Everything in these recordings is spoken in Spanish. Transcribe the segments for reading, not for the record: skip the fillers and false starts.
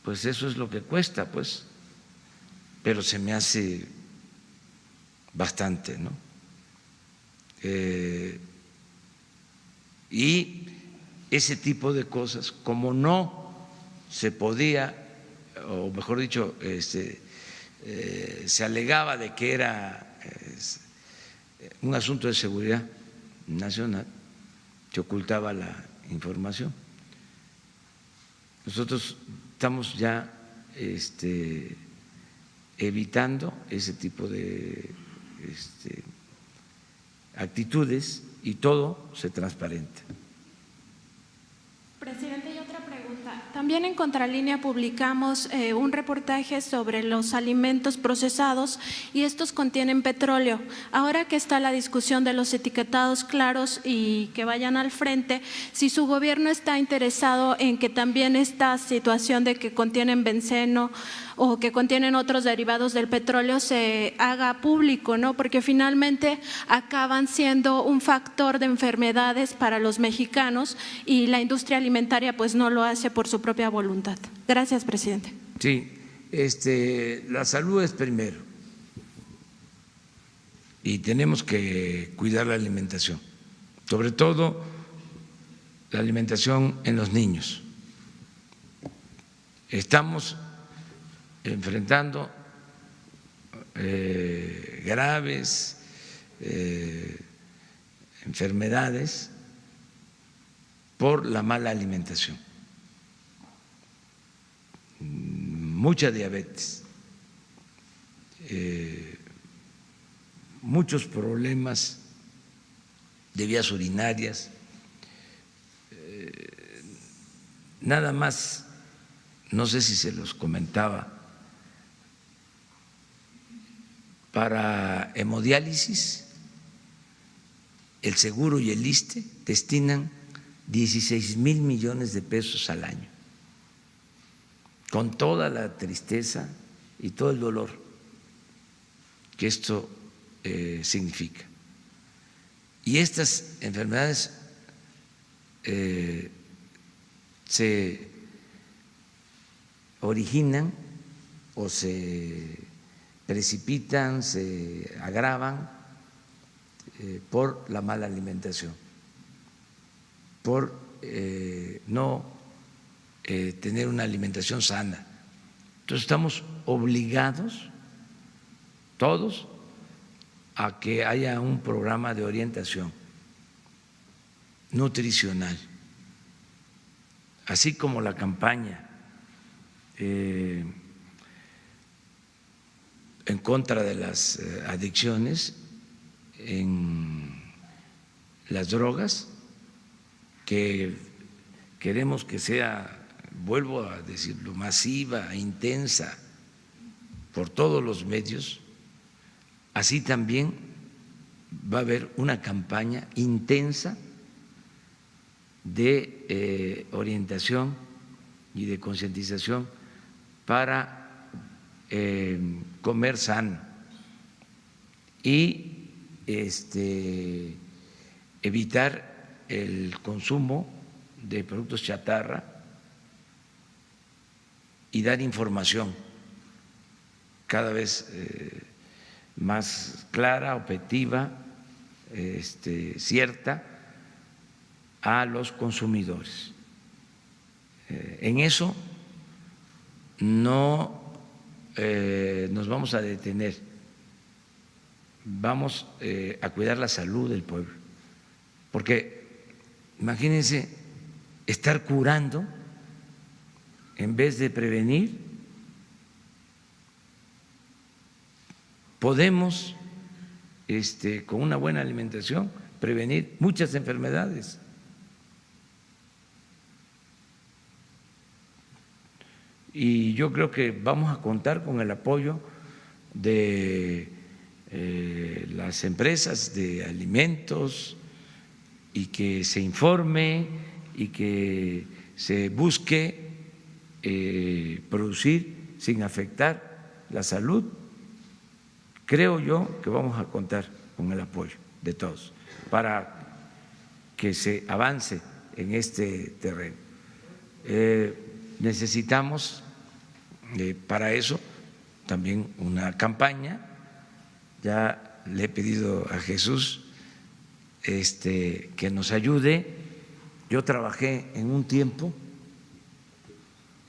pues eso es lo que cuesta, pues, pero se me hace bastante, ¿no? Y ese tipo de cosas, como no se podía, o mejor dicho, se alegaba de que era un asunto de seguridad nacional, se ocultaba la información. Nosotros estamos ya evitando ese tipo de actitudes y todo se transparenta. Presidente, y otra pregunta. También en Contralínea publicamos un reportaje sobre los alimentos procesados y estos contienen petróleo. Ahora que está la discusión de los etiquetados claros y que vayan al frente, si su gobierno está interesado en que también esta situación de que contienen benceno o que contienen otros derivados del petróleo se haga público, ¿no? Porque finalmente acaban siendo un factor de enfermedades para los mexicanos y la industria alimentaria pues no lo hace por su propia voluntad. Gracias, presidente. Sí, la salud es primero y tenemos que cuidar la alimentación, sobre todo la alimentación en los niños. Estamos enfrentando graves enfermedades por la mala alimentación, mucha diabetes, muchos problemas de vías urinarias, nada más, no sé si se los comentaba, para hemodiálisis, el Seguro y el ISSSTE destinan 16,000 millones de pesos al año, con toda la tristeza y todo el dolor que esto significa. Y estas enfermedades se originan o se precipitan, se agravan por la mala alimentación, por no tener una alimentación sana. Entonces estamos obligados todos a que haya un programa de orientación nutricional, así como la campaña en contra de las adicciones en las drogas, que queremos que sea, vuelvo a decirlo, masiva, intensa, por todos los medios. Así también va a haber una campaña intensa de orientación y de concientización para comer sano y evitar el consumo de productos chatarra y dar información cada vez más clara, objetiva, cierta a los consumidores. En eso no nos vamos a detener, vamos a cuidar la salud del pueblo, porque imagínense estar curando en vez de prevenir. Podemos, con una buena alimentación, prevenir muchas enfermedades. Y yo creo que vamos a contar con el apoyo de las empresas de alimentos y que se informe y que se busque producir sin afectar la salud. Creo yo que vamos a contar con el apoyo de todos para que se avance en este terreno. Necesitamos para eso también una campaña. Ya le he pedido a Jesús que nos ayude. Yo trabajé en un tiempo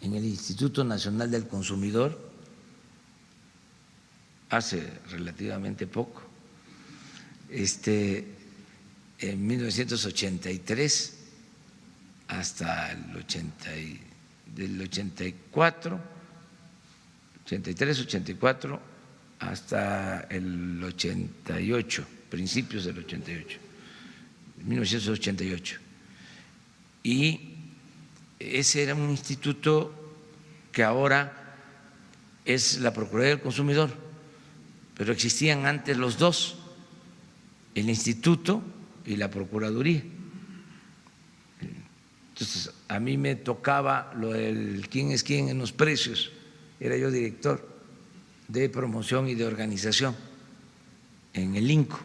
en el Instituto Nacional del Consumidor, hace relativamente poco, en 1983 hasta del 84, 83, 84 hasta el 88, principios del 88, 1988. Y ese era un instituto que ahora es la Procuraduría del Consumidor, pero existían antes los dos, el instituto y la Procuraduría. Entonces, a mí me tocaba lo del quién es quién en los precios, era yo director de promoción y de organización en el INCO,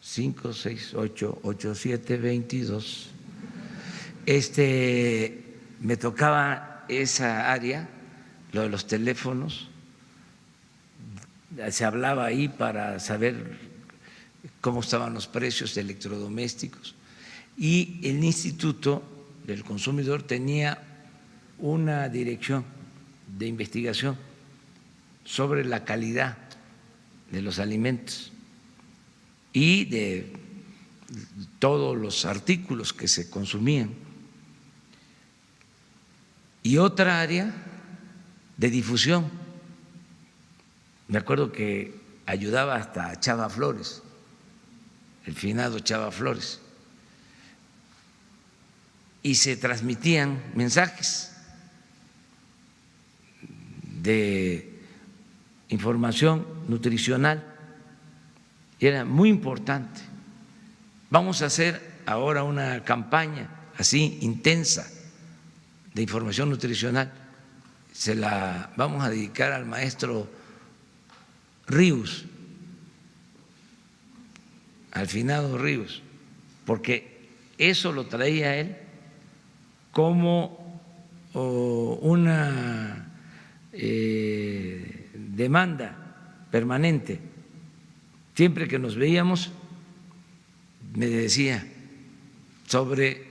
5688722. Me tocaba esa área, lo de los teléfonos, se hablaba ahí para saber cómo estaban los precios de electrodomésticos, y el Instituto del Consumidor tenía una dirección de investigación sobre la calidad de los alimentos y de todos los artículos que se consumían, y otra área de difusión. Me acuerdo que ayudaba hasta a Chava Flores, el finado Chava Flores, y se transmitían mensajes de información nutricional, y era muy importante. Vamos a hacer ahora una campaña así intensa de información nutricional, se la vamos a dedicar al maestro Ríos, al finado Ríos, porque eso lo traía él como una demanda permanente. Siempre que nos veíamos me decía sobre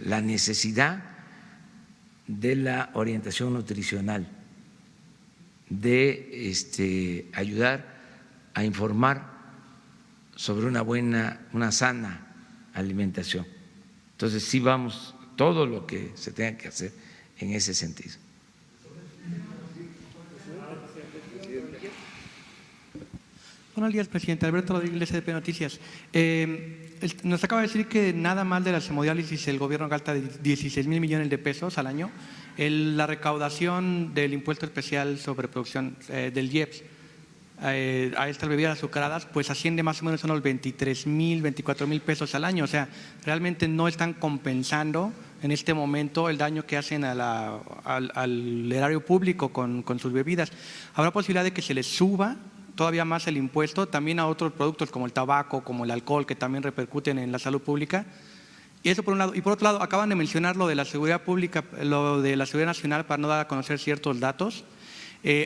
la necesidad de la orientación nutricional, de ayudar a informar sobre una sana alimentación. Entonces sí, vamos todo lo que se tenga que hacer en ese sentido. Buenos días, presidente. Alberto Rodríguez, SDP Noticias. Nos acaba de decir que nada más de la hemodiálisis el gobierno gasta 16,000 millones de pesos al año. La recaudación del impuesto especial sobre producción del IEPS a estas bebidas azucaradas pues asciende más o menos a unos 23,000, 24,000 pesos al año. O sea, realmente no están compensando en este momento el daño que hacen al erario público con sus bebidas. ¿Habrá posibilidad de que se les suba todavía más el impuesto también a otros productos como el tabaco, como el alcohol, que también repercuten en la salud pública? Y eso por un lado. Y por otro lado, acaban de mencionar lo de la seguridad pública, lo de la seguridad nacional, para no dar a conocer ciertos datos.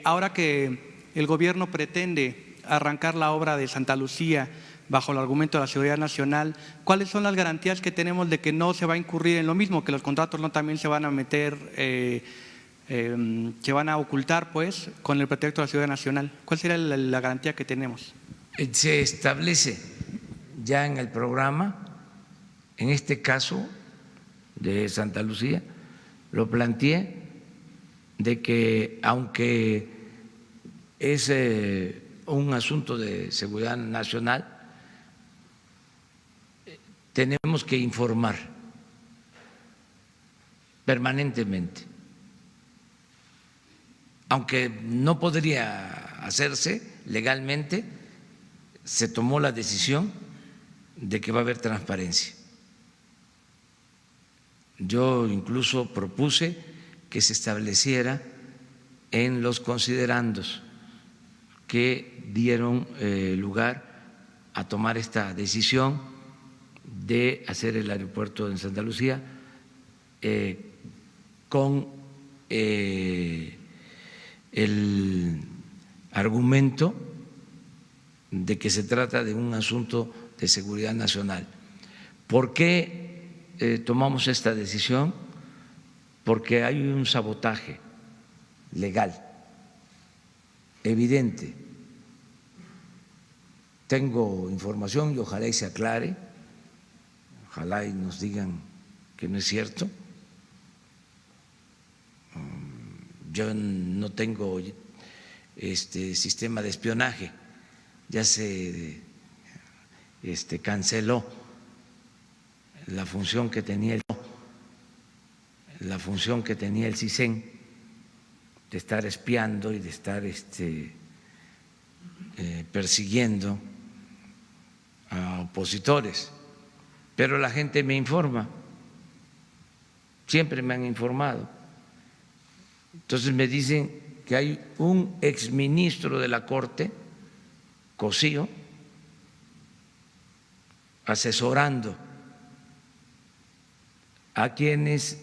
Ahora que el gobierno pretende arrancar la obra de Santa Lucía bajo el argumento de la seguridad nacional, ¿cuáles son las garantías que tenemos de que no se va a incurrir en lo mismo, que los contratos no también se van a meter, se van a ocultar pues con el pretexto de la seguridad nacional? ¿Cuál sería la garantía que tenemos? Se establece ya en el programa, en este caso de Santa Lucía, lo planteé, de que aunque es un asunto de seguridad nacional, tenemos que informar permanentemente. Aunque no podría hacerse legalmente, se tomó la decisión de que va a haber transparencia. Yo incluso propuse que se estableciera en los considerandos que dieron lugar a tomar esta decisión de hacer el aeropuerto en Santa Lucía con el argumento de que se trata de un asunto de seguridad nacional. ¿Por qué tomamos esta decisión? Porque hay un sabotaje legal evidente. Tengo información y ojalá y se aclare, ojalá y nos digan que no es cierto. Yo no tengo sistema de espionaje, ya se canceló la función que tenía el CISEN de estar espiando y de estar persiguiendo a opositores, pero la gente me informa, siempre me han informado. Entonces me dicen que hay un exministro de la Corte, Cosío, asesorando a quienes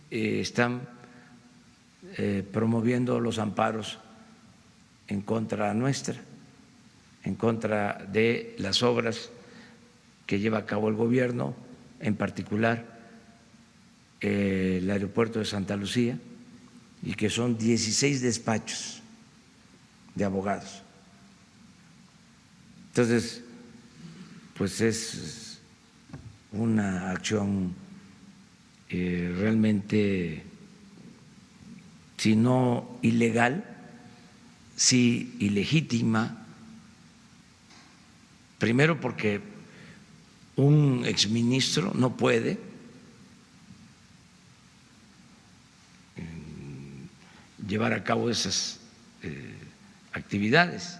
están promoviendo los amparos en contra nuestra, en contra de las obras que lleva a cabo el gobierno, en particular el aeropuerto de Santa Lucía, y que son 16 despachos de abogados. Entonces, pues es una acción realmente, si no ilegal, sí ilegítima. Primero porque un exministro no puede llevar a cabo esas actividades.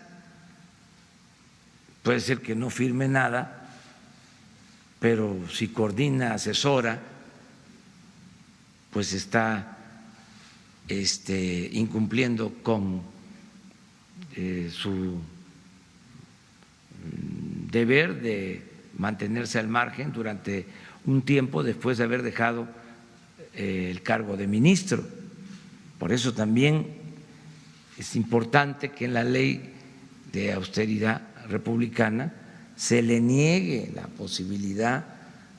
Puede ser que no firme nada, pero si coordina, asesora, pues está incumpliendo con su deber de mantenerse al margen durante un tiempo después de haber dejado el cargo de ministro. Por eso también es importante que en la ley de austeridad republicana se le niegue la posibilidad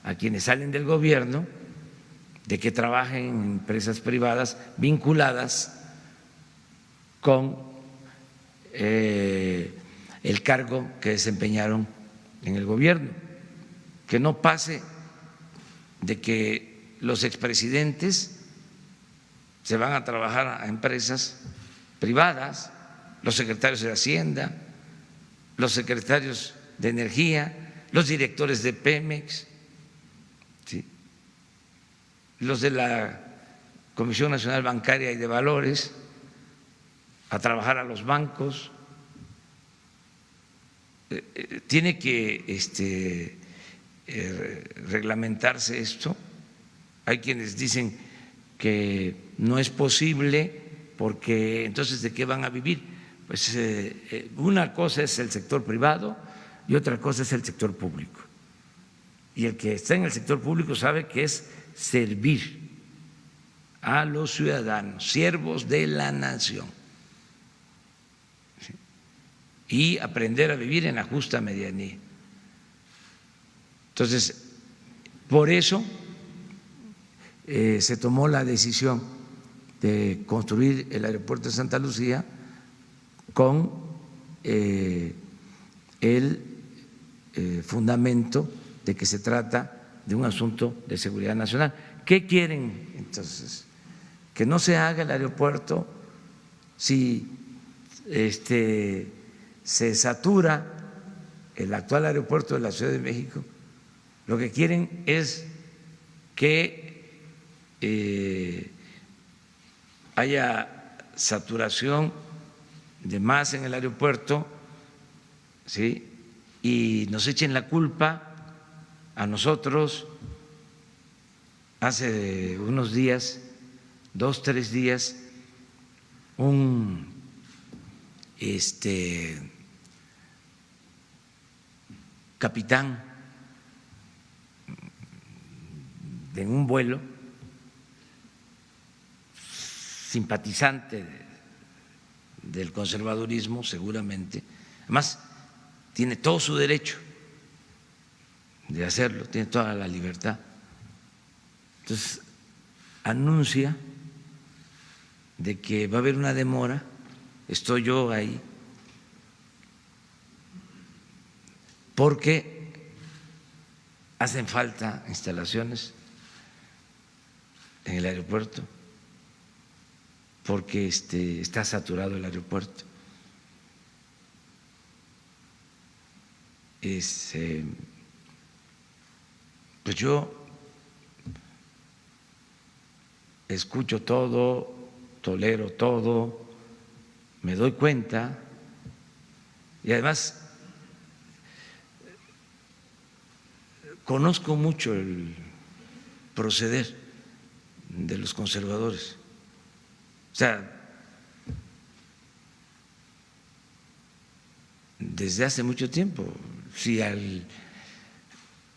a quienes salen del gobierno de que trabajen en empresas privadas vinculadas con el cargo que desempeñaron en el gobierno. Que no pase de que los expresidentes se van a trabajar a empresas privadas, los secretarios de Hacienda, los secretarios de Energía, los directores de Pemex, ¿sí?, los de la Comisión Nacional Bancaria y de Valores, a trabajar a los bancos. Tiene que reglamentarse esto. Hay quienes dicen que no es posible porque entonces ¿de qué van a vivir? Pues una cosa es el sector privado y otra cosa es el sector público. Y el que está en el sector público sabe que es servir a los ciudadanos, siervos de la nación, ¿sí?, y aprender a vivir en la justa medianía. Entonces, por eso se tomó la decisión de construir el aeropuerto de Santa Lucía con el fundamento de que se trata de un asunto de seguridad nacional. ¿Qué quieren entonces? Que no se haga el aeropuerto si se satura el actual aeropuerto de la Ciudad de México. Lo que quieren es que haya saturación de más en el aeropuerto, ¿sí?, y nos echen la culpa a nosotros. Hace unos días, 2, 3 días, un capitán de un vuelo simpatizante del conservadurismo, seguramente. Además, tiene todo su derecho de hacerlo, tiene toda la libertad. Entonces, anuncia de que va a haber una demora, estoy yo ahí, porque hacen falta instalaciones en el aeropuerto, porque está saturado el aeropuerto. Pues yo escucho todo, tolero todo, me doy cuenta y además conozco mucho el proceder de los conservadores. O sea, desde hace mucho tiempo,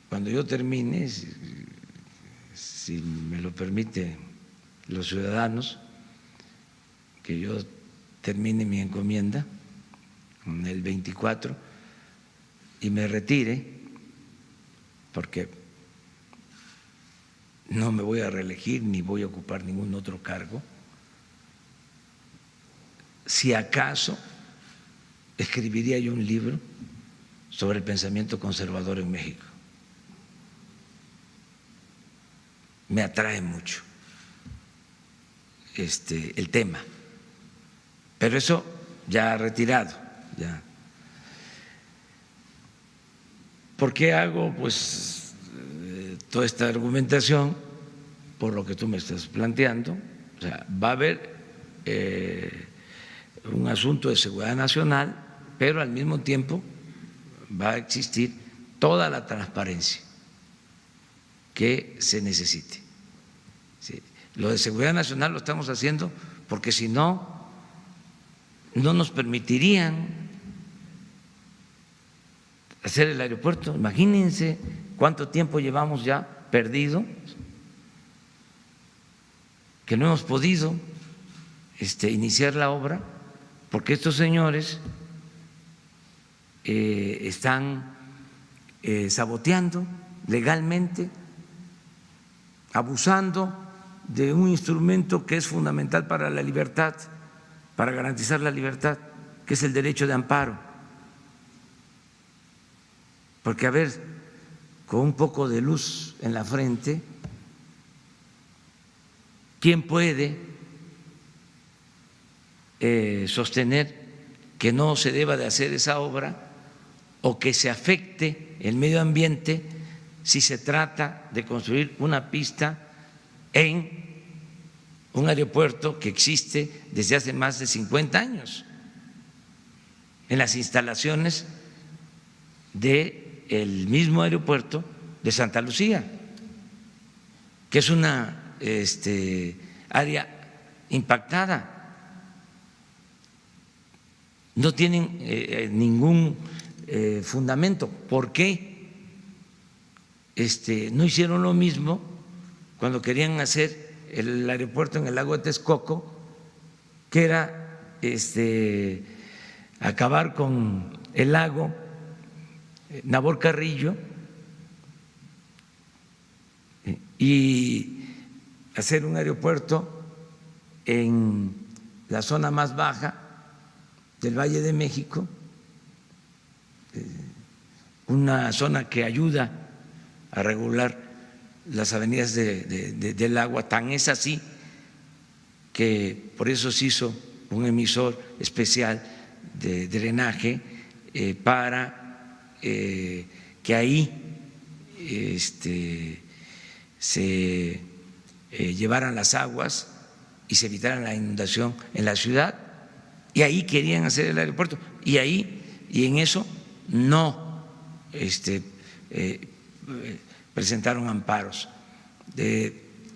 cuando yo termine, si me lo permiten los ciudadanos, que yo termine mi encomienda en el 24 y me retire, porque no me voy a reelegir ni voy a ocupar ningún otro cargo, si acaso escribiría yo un libro sobre el pensamiento conservador en México. Me atrae mucho el tema, pero eso ya retirado, ya. ¿Por qué hago pues toda esta argumentación? Por lo que tú me estás planteando. O sea, va a haber un asunto de seguridad nacional, pero al mismo tiempo va a existir toda la transparencia que se necesite. Sí. Lo de seguridad nacional lo estamos haciendo porque si no, no nos permitirían hacer el aeropuerto. Imagínense cuánto tiempo llevamos ya perdido, que no hemos podido iniciar la obra, porque estos señores están saboteando legalmente, abusando de un instrumento que es fundamental para la libertad, para garantizar la libertad, que es el derecho de amparo. Porque, a ver, con un poco de luz en la frente, ¿quién puede sostener que no se deba de hacer esa obra o que se afecte el medio ambiente si se trata de construir una pista en un aeropuerto que existe desde hace más de 50 años, en las instalaciones del mismo aeropuerto de Santa Lucía, que es una área impactada? No tienen ningún fundamento. ¿Por qué no hicieron lo mismo cuando querían hacer el aeropuerto en el lago de Texcoco, que era acabar con el lago Nabor Carrillo y hacer un aeropuerto en la zona más baja del Valle de México, una zona que ayuda a regular las avenidas del agua? Tan es así que por eso se hizo un emisor especial de drenaje para que ahí se llevaran las aguas y se evitara la inundación en la ciudad. Y ahí querían hacer el aeropuerto y en eso no presentaron amparos,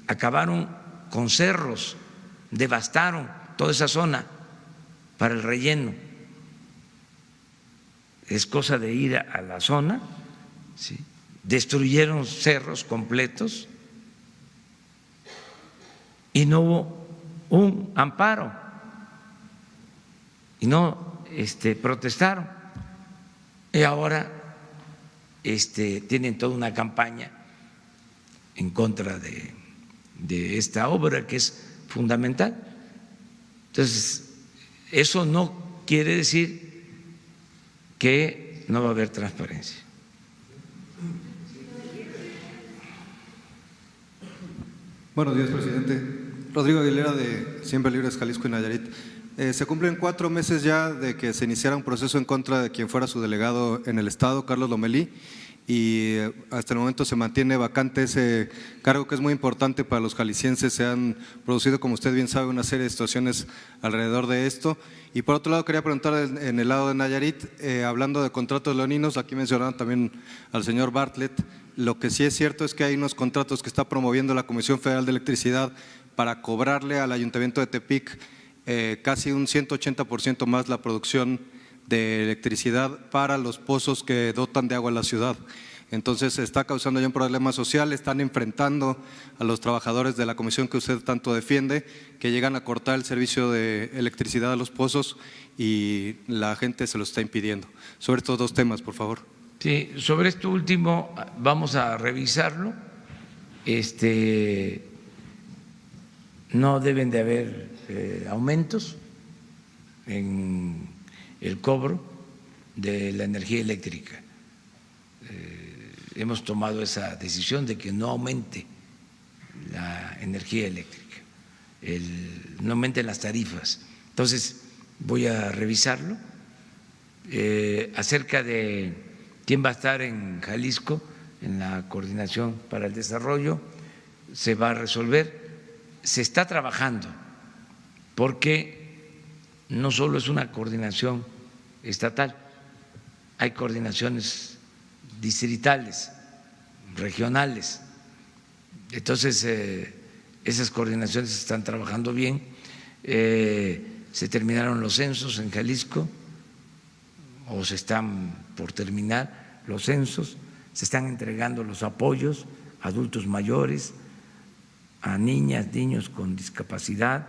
acabaron con cerros, devastaron toda esa zona para el relleno. Es cosa de ir a la zona, ¿sí? Destruyeron cerros completos y no hubo un amparo y no protestaron. Y ahora tienen toda una campaña en contra de esta obra que es fundamental. Entonces, eso no quiere decir que no va a haber transparencia. Buenos días, presidente. Rodrigo Aguilera, de Siempre Libres, Jalisco y Nayarit. Se cumplen 4 meses ya de que se iniciara un proceso en contra de quien fuera su delegado en el Estado, Carlos Lomelí, y hasta el momento se mantiene vacante ese cargo que es muy importante para los jaliscienses. Se han producido, como usted bien sabe, una serie de situaciones alrededor de esto. Y por otro lado, quería preguntar en el lado de Nayarit, hablando de contratos leoninos, aquí mencionaron también al señor Bartlett. Lo que sí es cierto es que hay unos contratos que está promoviendo la Comisión Federal de Electricidad para cobrarle al Ayuntamiento de Tepic casi un 180% más la producción de electricidad para los pozos que dotan de agua a la ciudad. Entonces está causando ya un problema social, están enfrentando a los trabajadores de la comisión que usted tanto defiende, que llegan a cortar el servicio de electricidad a los pozos y la gente se lo está impidiendo. Sobre estos 2 temas, por favor. Sí, sobre esto último vamos a revisarlo. No deben de haber aumentos en el cobro de la energía eléctrica. Hemos tomado esa decisión de que no aumente la energía eléctrica, no aumenten las tarifas. Entonces voy a revisarlo. Acerca de quién va a estar en Jalisco en la Coordinación para el Desarrollo, se va a resolver. Se está trabajando porque no solo es una coordinación estatal, hay coordinaciones distritales, regionales. Entonces, esas coordinaciones están trabajando bien. Se terminaron los censos en Jalisco, o se están por terminar los censos, se están entregando los apoyos a adultos mayores, a niñas, niños con discapacidad,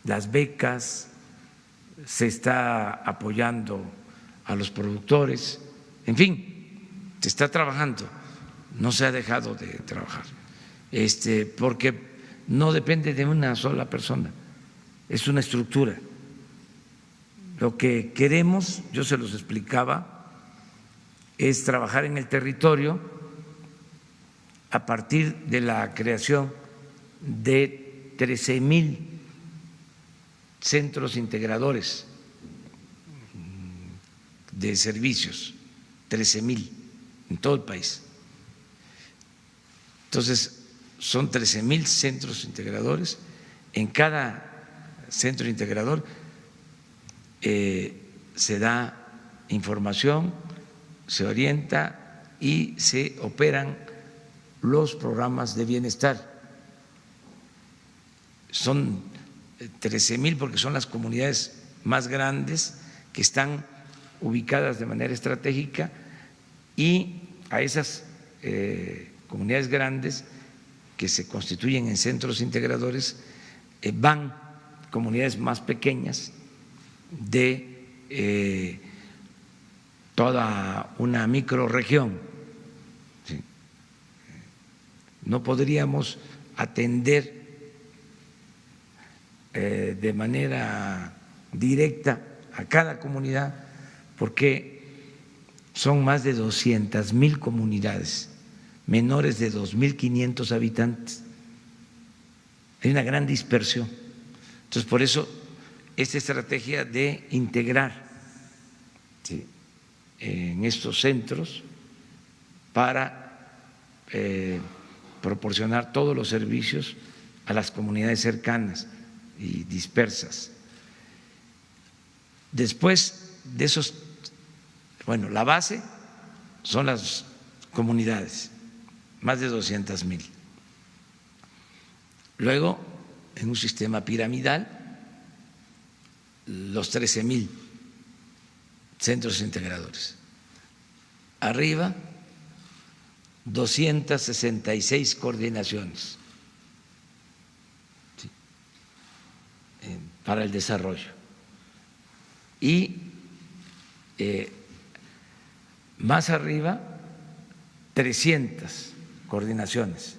las becas, se está apoyando a los productores, en fin, se está trabajando, no se ha dejado de trabajar, porque no depende de una sola persona, es una estructura. Lo que queremos, yo se los explicaba, es trabajar en el territorio a partir de la creación de 13,000 centros integradores de servicios, 13,000 en todo el país. Entonces, son 13,000 centros integradores. En cada centro integrador se da información, se orienta y se operan los programas de bienestar. Son 13,000 porque son las comunidades más grandes que están ubicadas de manera estratégica, y a esas comunidades grandes que se constituyen en centros integradores van comunidades más pequeñas de toda una microrregión. ¿Sí? No podríamos atender de manera directa a cada comunidad porque son más de 200,000 comunidades, menores de 2,500 habitantes. Hay una gran dispersión. Entonces, por eso, esta estrategia de integrar, ¿sí?, en estos centros para proporcionar todos los servicios a las comunidades cercanas y dispersas. Después de esos, bueno, la base son las comunidades, más de 200,000. Luego, en un sistema piramidal, los 13,000 centros integradores. Arriba, 266 coordinaciones. para el desarrollo. Y más arriba, 300 coordinaciones.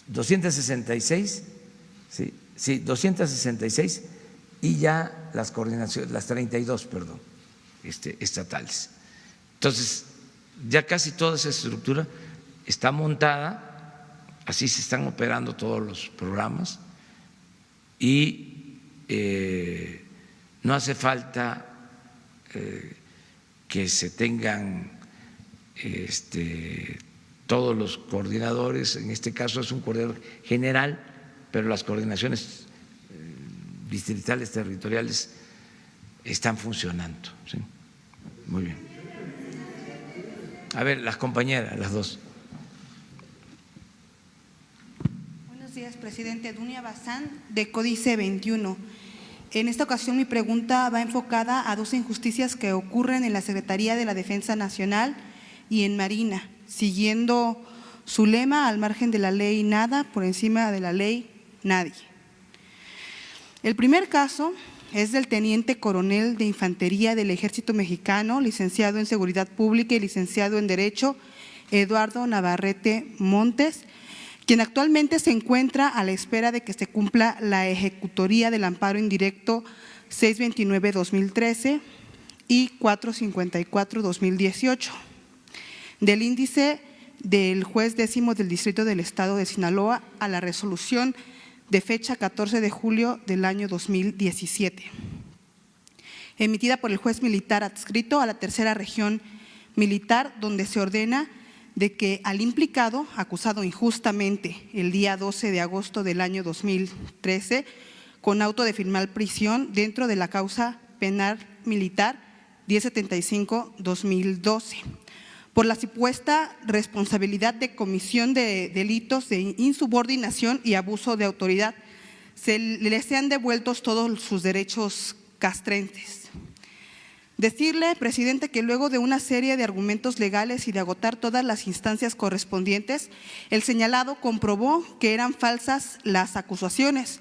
266, sí, 266 y ya las coordinaciones, las 32, perdón, estatales. Entonces, ya casi toda esa estructura está montada, así se están operando todos los programas y no hace falta que se tengan todos los coordinadores, en este caso es un coordinador general, pero las coordinaciones distritales, territoriales están funcionando. ¿Sí? Muy bien. A ver, las compañeras, las dos. Buenos días, presidente. Dunia Bazán, de Códice 21. En esta ocasión mi pregunta va enfocada a dos injusticias que ocurren en la Secretaría de la Defensa Nacional y en Marina, siguiendo su lema: al margen de la ley nada, por encima de la ley nadie. El primer caso es del teniente coronel de Infantería del Ejército Mexicano, licenciado en Seguridad Pública y licenciado en Derecho, Eduardo Navarrete Montes, quien actualmente se encuentra a la espera de que se cumpla la ejecutoría del amparo indirecto 629-2013 y 454-2018 del índice del juez 10º del Distrito del Estado de Sinaloa a la resolución de fecha 14 de julio del año 2017, emitida por el juez militar adscrito a la Tercera Región Militar, donde se ordena de que al implicado, acusado injustamente el día 12 de agosto del año 2013, con auto de firmar prisión dentro de la causa penal militar 1075-2012, por la supuesta responsabilidad de comisión de delitos de insubordinación y abuso de autoridad, le sean devueltos todos sus derechos castrenses. Decirle, presidente, que luego de una serie de argumentos legales y de agotar todas las instancias correspondientes, el señalado comprobó que eran falsas las acusaciones,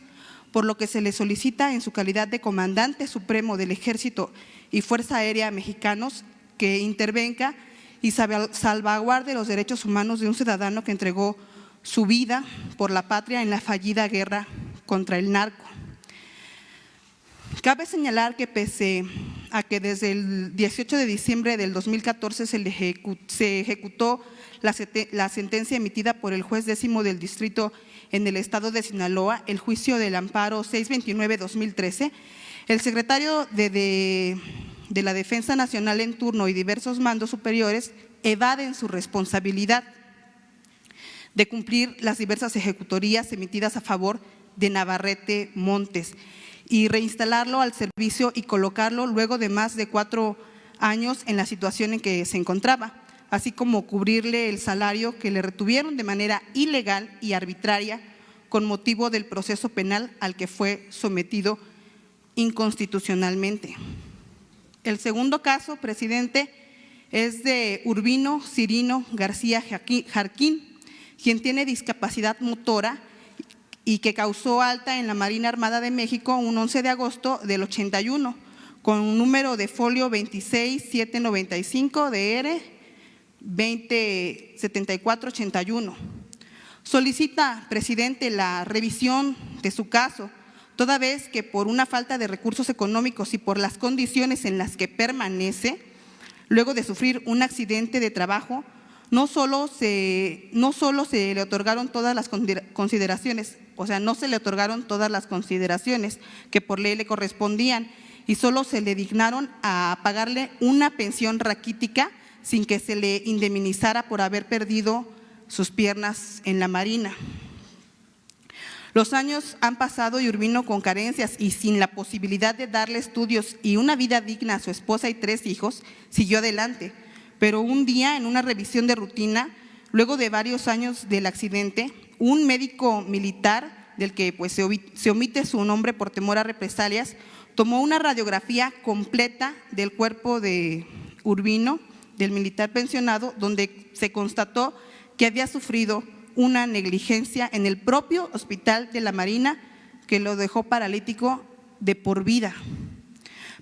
por lo que se le solicita en su calidad de comandante supremo del Ejército y Fuerza Aérea Mexicanos que intervenga y salvaguarde los derechos humanos de un ciudadano que entregó su vida por la patria en la fallida guerra contra el narco. Cabe señalar que pese a que desde el 18 de diciembre del 2014 se ejecutó la sentencia emitida por el juez 10º del distrito en el estado de Sinaloa, el juicio del amparo 629-2013, el secretario de la Defensa Nacional en turno y diversos mandos superiores evaden su responsabilidad de cumplir las diversas ejecutorías emitidas a favor de Navarrete Montes y reinstalarlo al servicio y colocarlo luego de más de 4 años en la situación en que se encontraba, así como cubrirle el salario que le retuvieron de manera ilegal y arbitraria con motivo del proceso penal al que fue sometido inconstitucionalmente. El segundo caso, presidente, es de Urbino Cirino García Jarquín, quien tiene discapacidad motora y que causó alta en la Marina Armada de México un 11 de agosto del 81, con un número de folio 26795 DR 207481. Solicita, presidente, la revisión de su caso, toda vez que por una falta de recursos económicos y por las condiciones en las que permanece, luego de sufrir un accidente de trabajo, no solo se le otorgaron todas las consideraciones, o sea, no se le otorgaron todas las consideraciones que por ley le correspondían y solo se le dignaron a pagarle una pensión raquítica sin que se le indemnizara por haber perdido sus piernas en la Marina. Los años han pasado y Urbino, con carencias y sin la posibilidad de darle estudios y una vida digna a su esposa y 3 hijos, siguió adelante. Pero un día, en una revisión de rutina, luego de varios años del accidente, un médico militar, del que pues se omite su nombre por temor a represalias, tomó una radiografía completa del cuerpo de Urbino, del militar pensionado, donde se constató que había sufrido una negligencia en el propio Hospital de la Marina que lo dejó paralítico de por vida.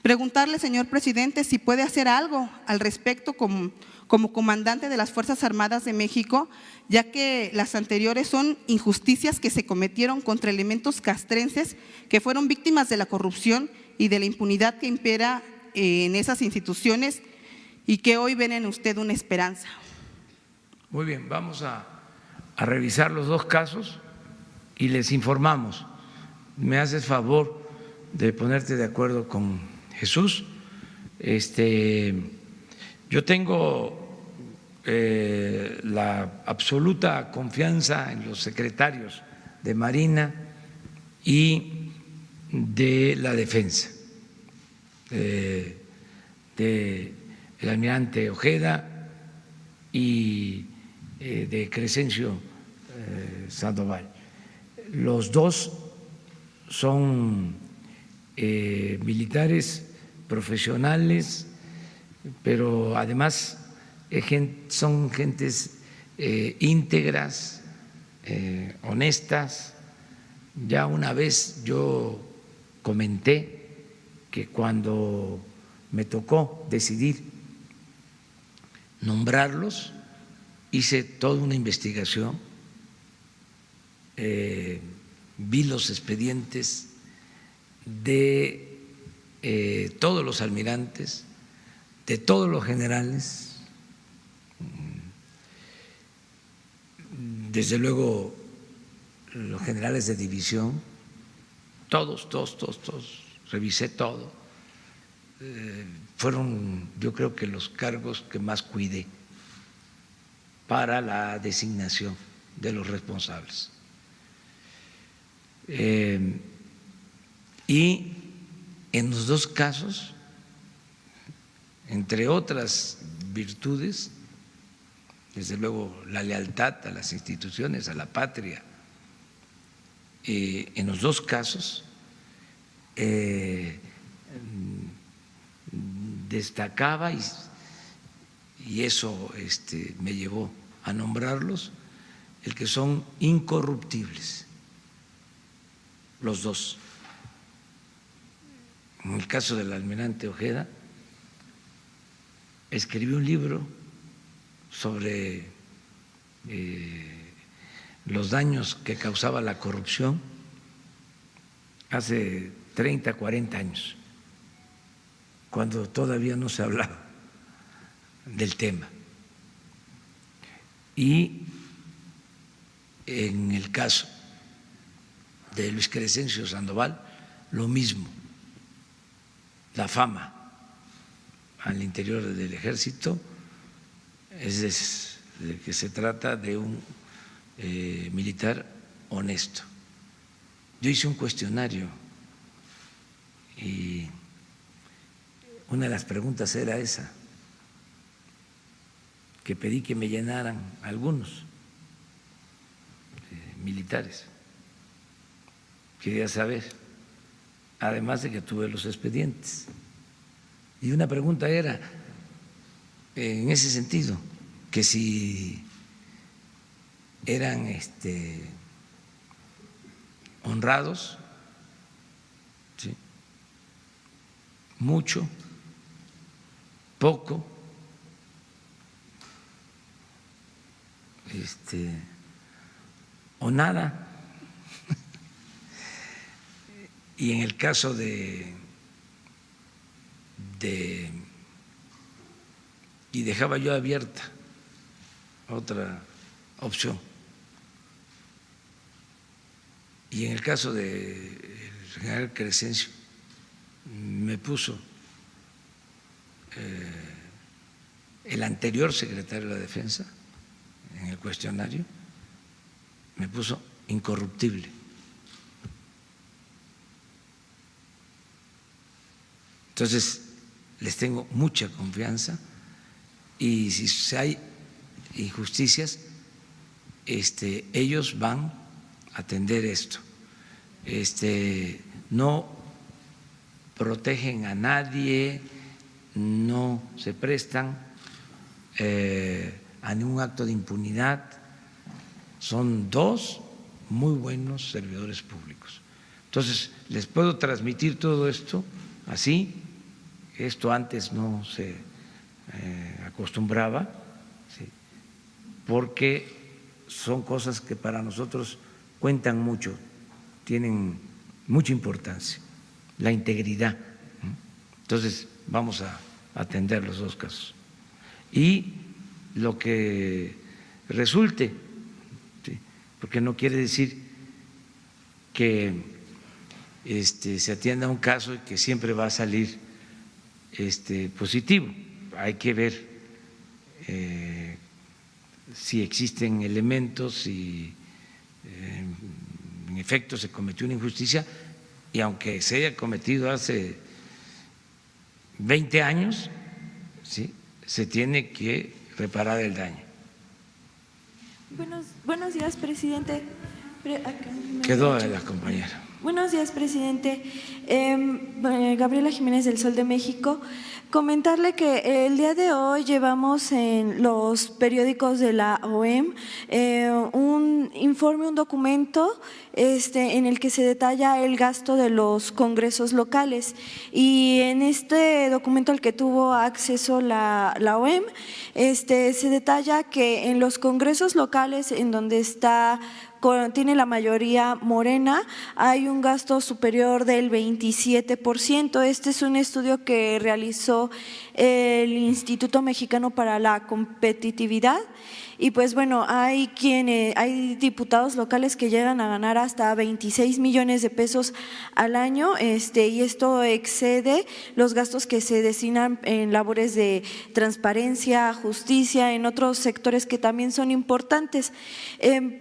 Preguntarle, señor presidente, si puede hacer algo al respecto como comandante de las Fuerzas Armadas de México, ya que las anteriores son injusticias que se cometieron contra elementos castrenses que fueron víctimas de la corrupción y de la impunidad que impera en esas instituciones y que hoy ven en usted una esperanza. Muy bien, vamos a revisar los dos casos y les informamos. Me haces favor de ponerte de acuerdo con Jesús. Yo tengo la absoluta confianza en los secretarios de Marina y de la Defensa, del almirante Ojeda y de Crescencio Sandoval. Los dos son militares profesionales, pero además son gentes íntegras, honestas. Ya una vez yo comenté que cuando me tocó decidir nombrarlos, hice toda una investigación, vi los expedientes de todos los almirantes, de todos los generales, desde luego los generales de división, todos, revisé todo. Fueron, yo creo que los cargos que más cuidé para la designación de los responsables. Y en los dos casos, entre otras virtudes, desde luego la lealtad a las instituciones, a la patria, en los dos casos destacaba y eso me llevó a nombrarlos, el que son incorruptibles, los dos. En el caso del almirante Ojeda, escribí un libro sobre los daños que causaba la corrupción hace 30, 40 años, cuando todavía no se hablaba del tema. Y en el caso de Luis Crescencio Sandoval, lo mismo, la fama al interior del ejército es de que se trata de un militar honesto. Yo hice un cuestionario y una de las preguntas era esa, que pedí que me llenaran algunos militares. Quería saber, además de que tuve los expedientes. Y una pregunta era, en ese sentido, que si eran honrados, ¿sí?, mucho, poco, o nada. Y en el caso y dejaba yo abierta otra opción. Y en el caso del general Crescencio, me puso el anterior secretario de la Defensa en el cuestionario, me puso incorruptible. Entonces, les tengo mucha confianza y si hay injusticias, ellos van a atender esto. No protegen a nadie, no se prestan a ningún acto de impunidad, son dos muy buenos servidores públicos. Entonces, les puedo transmitir todo esto así. Esto antes no se acostumbraba, ¿sí? Porque son cosas que para nosotros cuentan mucho, tienen mucha importancia, la integridad. Entonces, vamos a atender los dos casos. Y lo que resulte, ¿sí? Porque no quiere decir que se atienda un caso y que siempre va a salir positivo. Hay que ver si existen elementos, si en efecto se cometió una injusticia, y aunque se haya cometido hace 20 años, ¿sí?, se tiene que reparar el daño. Buenos días, presidente. Quedó de la compañera. Buenos días, presidente. Gabriela Jiménez del Sol de México. Comentarle que el día de hoy llevamos en los periódicos de la OEM un informe, un documento en el que se detalla el gasto de los congresos locales. Y en este documento al que tuvo acceso la OEM, se detalla que en los congresos locales en donde tiene la mayoría Morena, hay un gasto superior del 27%. Este es un estudio que realizó el Instituto Mexicano para la Competitividad. Y pues bueno, hay diputados locales que llegan a ganar hasta 26 millones de pesos al año, y esto excede los gastos que se destinan en labores de transparencia, justicia, en otros sectores que también son importantes.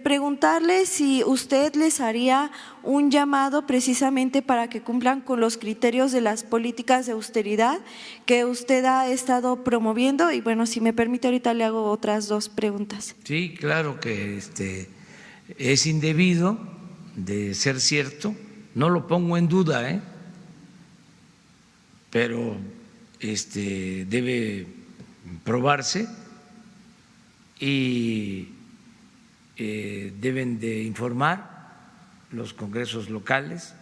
Preguntarle si usted les haría un llamado precisamente para que cumplan con los criterios de las políticas de austeridad que usted ha estado promoviendo. Y bueno, si me permite, ahorita le hago otras dos preguntas. Sí, claro que es indebido, de ser cierto, no lo pongo en duda, pero debe probarse y deben de informar los congresos locales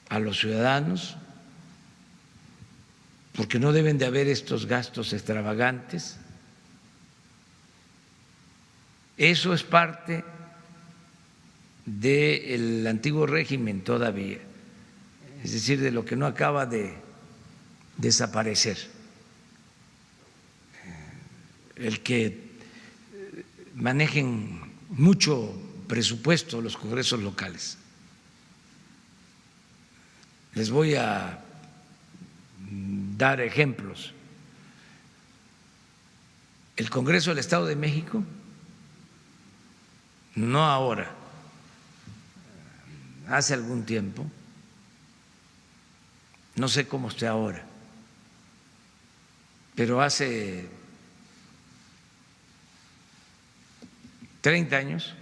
a los ciudadanos, porque no deben de haber estos gastos extravagantes. Eso es parte del antiguo régimen todavía, es decir, de lo que no acaba de desaparecer. El que manejen mucho presupuesto los congresos locales. Les voy a dar ejemplos. El Congreso del Estado de México, no ahora, hace algún tiempo, no sé cómo esté ahora, pero hace 30 años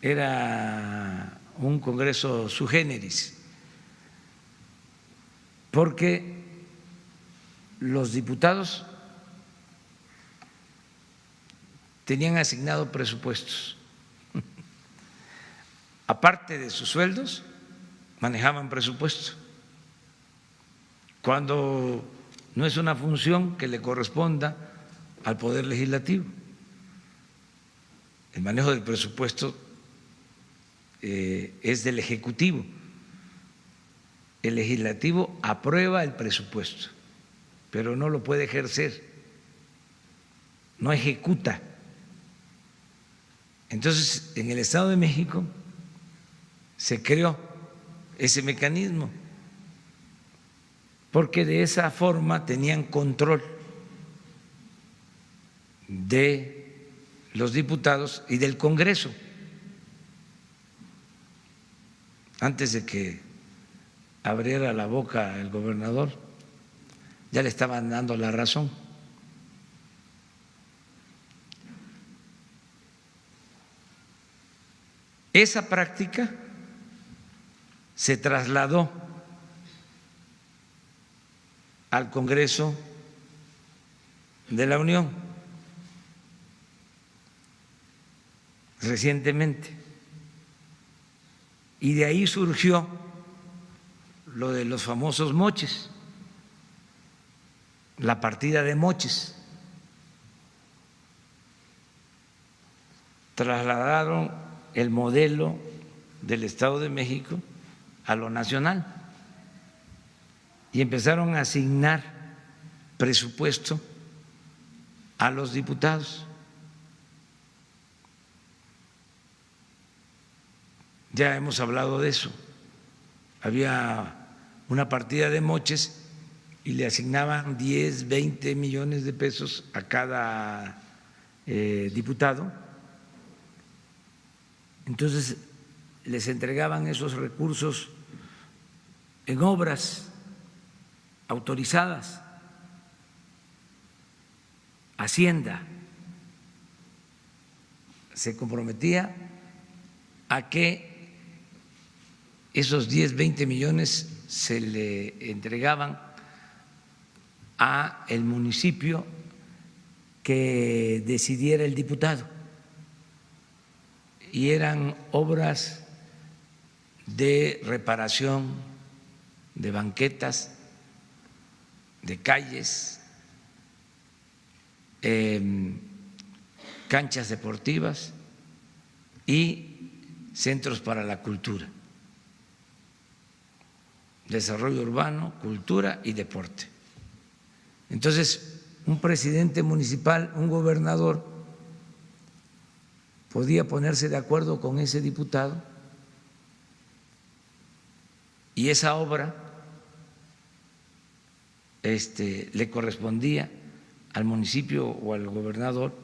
era un Congreso sui generis, porque los diputados tenían asignado presupuestos. Aparte de sus sueldos, manejaban presupuesto. Cuando no es una función que le corresponda al Poder Legislativo. El manejo del presupuesto es del Ejecutivo. El Legislativo aprueba el presupuesto, pero no lo puede ejercer, no ejecuta. Entonces, en el Estado de México se creó ese mecanismo, porque de esa forma tenían control de los diputados y del Congreso. Antes de que abriera la boca el gobernador, ya le estaban dando la razón. Esa práctica se trasladó al Congreso de la Unión recientemente. Y de ahí surgió lo de los famosos moches, la partida de moches. Trasladaron el modelo del Estado de México a lo nacional y empezaron a asignar presupuesto a los diputados. Ya hemos hablado de eso. Había una partida de moches y le asignaban 10, 20 millones de pesos a cada diputado. Entonces les entregaban esos recursos en obras autorizadas. Hacienda se comprometía a que esos 10, 20 millones se le entregaban a el municipio que decidiera el diputado, y eran obras de reparación de banquetas, de calles, canchas deportivas y centros para la cultura, desarrollo urbano, cultura y deporte. Entonces, un presidente municipal, un gobernador, podía ponerse de acuerdo con ese diputado y esa obra le correspondía al municipio o al gobernador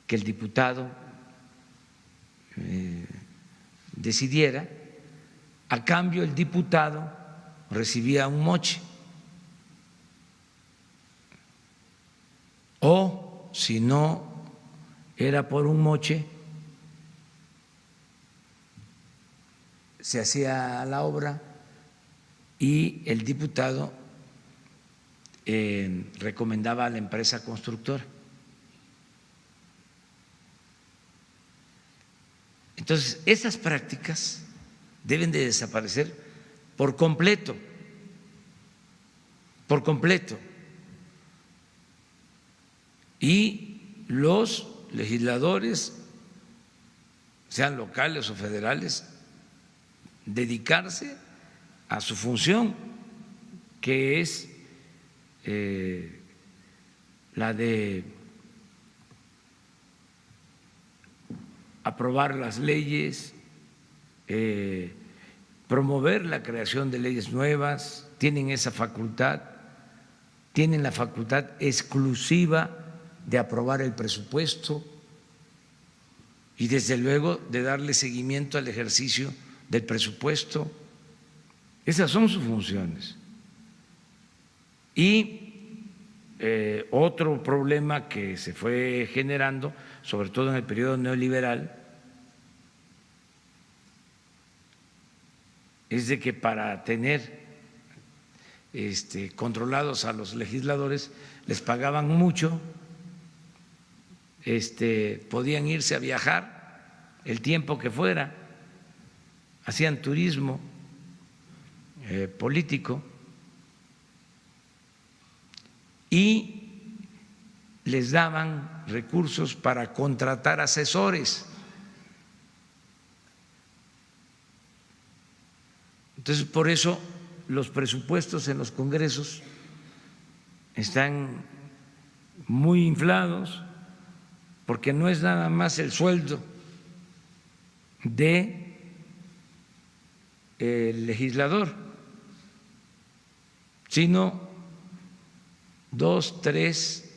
que el diputado decidiera. A cambio, el diputado recibía un moche, o si no era por un moche, se hacía la obra y el diputado recomendaba a la empresa constructora. Entonces, esas prácticas deben de desaparecer por completo, por completo. Y los legisladores, sean locales o federales, dedicarse a su función, que es la de aprobar las leyes, promover la creación de leyes nuevas. Tienen esa facultad, tienen la facultad exclusiva de aprobar el presupuesto y desde luego de darle seguimiento al ejercicio del presupuesto. Esas son sus funciones. Y otro problema que se fue generando, sobre todo en el periodo neoliberal, es de que para tener controlados a los legisladores les pagaban mucho, podían irse a viajar el tiempo que fuera, hacían turismo político y les daban recursos para contratar asesores. Entonces, por eso los presupuestos en los congresos están muy inflados, porque no es nada más el sueldo del legislador, sino 2, 3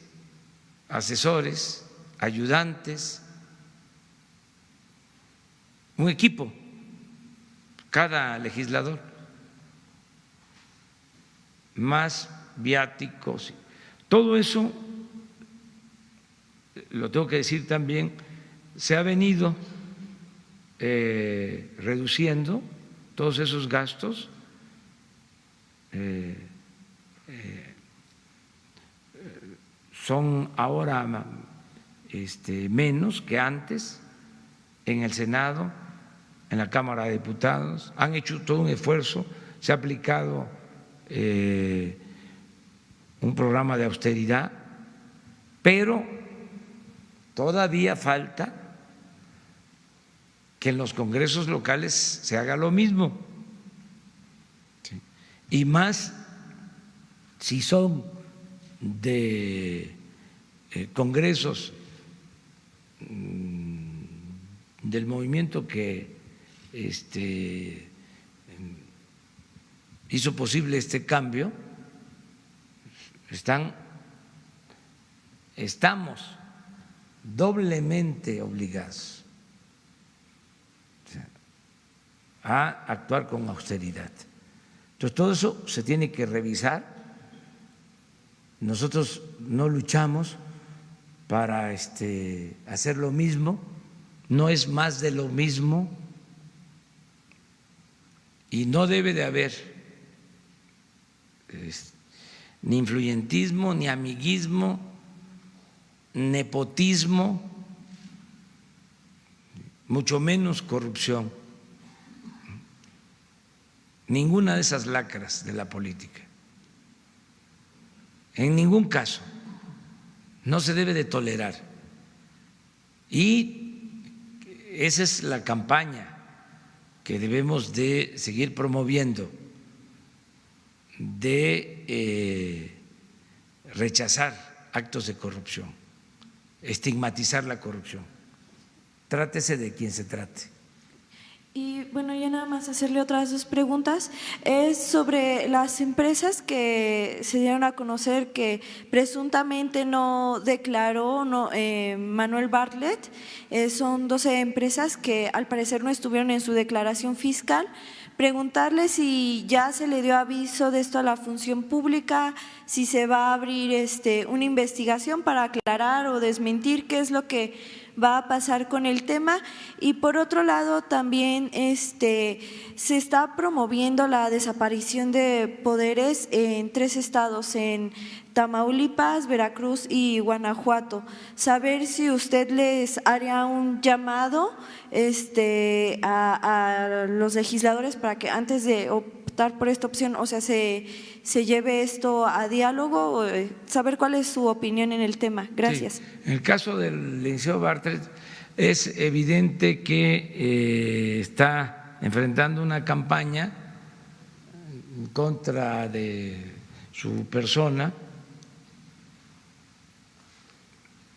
asesores, ayudantes, un equipo, cada legislador, más viáticos. Todo eso, lo tengo que decir también, se ha venido reduciendo todos esos gastos. Son ahora menos que antes, en el Senado, en la Cámara de Diputados, han hecho todo un esfuerzo, se ha aplicado un programa de austeridad, pero todavía falta que en los congresos locales se haga lo mismo. ¿Sí? Y más si son de congresos del movimiento que hizo posible este cambio, estamos doblemente obligados a actuar con austeridad. Entonces, todo eso se tiene que revisar. Nosotros no luchamos para hacer lo mismo, no es más de lo mismo y no debe de haber ni influyentismo, ni amiguismo, nepotismo, mucho menos corrupción. Ninguna de esas lacras de la política. En ningún caso. No se debe de tolerar. Y esa es la campaña que debemos de seguir promoviendo, de rechazar actos de corrupción, estigmatizar la corrupción. Trátese de quien se trate. Y bueno, ya nada más hacerle otras dos preguntas. Es sobre las empresas que se dieron a conocer que presuntamente no declaró Manuel Bartlett. Son 12 empresas que al parecer no estuvieron en su declaración fiscal. Preguntarle si ya se le dio aviso de esto a la función pública, si se va a abrir una investigación para aclarar o desmentir qué es lo que va a pasar con el tema. Y por otro lado también se está promoviendo la desaparición de poderes en 3 estados, en Tamaulipas, Veracruz y Guanajuato. Saber si usted les haría un llamado a los legisladores para que antes de optar por esta opción, o sea, se lleve esto a diálogo, saber cuál es su opinión en el tema. Gracias. Sí. En el caso del licenciado Bartlett es evidente que está enfrentando una campaña en contra de su persona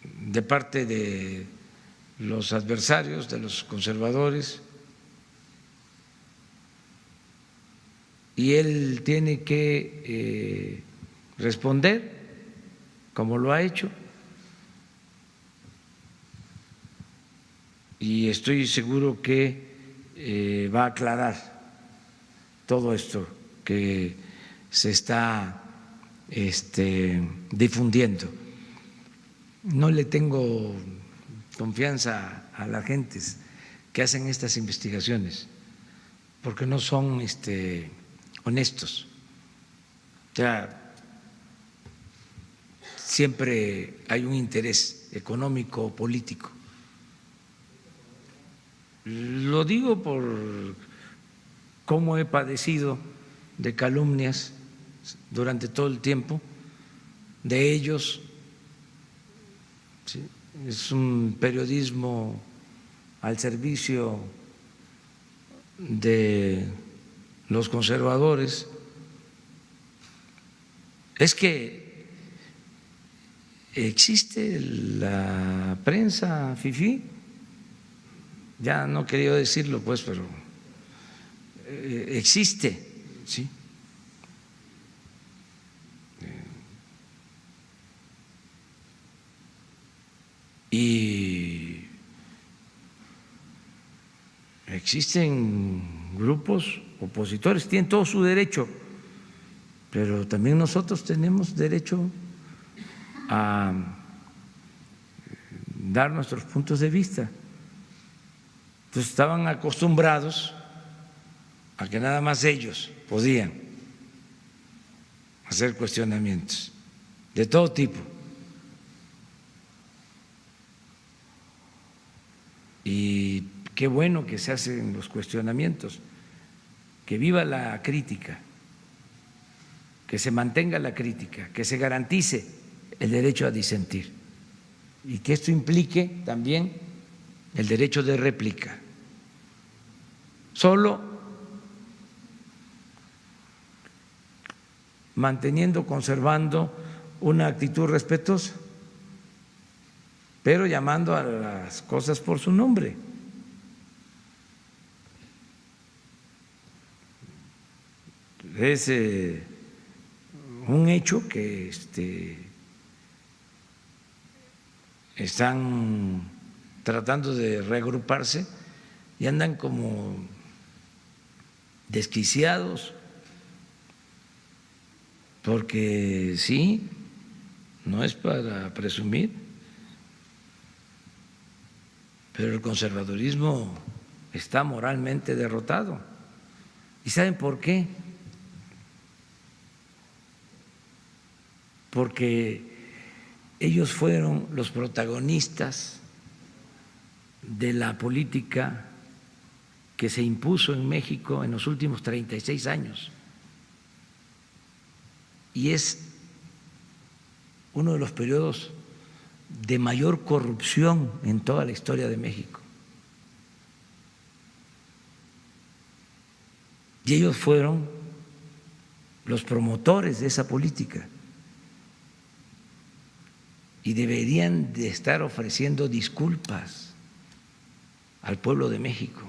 de parte de los adversarios, de los conservadores, y él tiene que responder como lo ha hecho, y estoy seguro que va a aclarar todo esto que se está difundiendo. No le tengo confianza a las gentes que hacen estas investigaciones porque no son honestos. O sea, siempre hay un interés económico o político. Lo digo por cómo he padecido de calumnias durante todo el tiempo de ellos. ¿Sí? Es un periodismo al servicio de los conservadores. Es que existe la prensa fifí, ya no quería decirlo pues, pero existe, ¿sí? Y existen grupos opositores, tienen todo su derecho, pero también nosotros tenemos derecho a dar nuestros puntos de vista. Entonces estaban acostumbrados a que nada más ellos podían hacer cuestionamientos de todo tipo. Y qué bueno que se hacen los cuestionamientos, que viva la crítica, que se mantenga la crítica, que se garantice el derecho a disentir y que esto implique también el derecho de réplica. Solo manteniendo, conservando una actitud respetuosa, pero llamando a las cosas por su nombre. Es un hecho que están tratando de reagruparse y andan como desquiciados, porque sí, no es para presumir, pero el conservadurismo está moralmente derrotado. ¿Y saben por qué? Porque ellos fueron los protagonistas de la política que se impuso en México en los últimos 36 años. Y es uno de los periodos de mayor corrupción en toda la historia de México. Y ellos fueron los promotores de esa política y deberían de estar ofreciendo disculpas al pueblo de México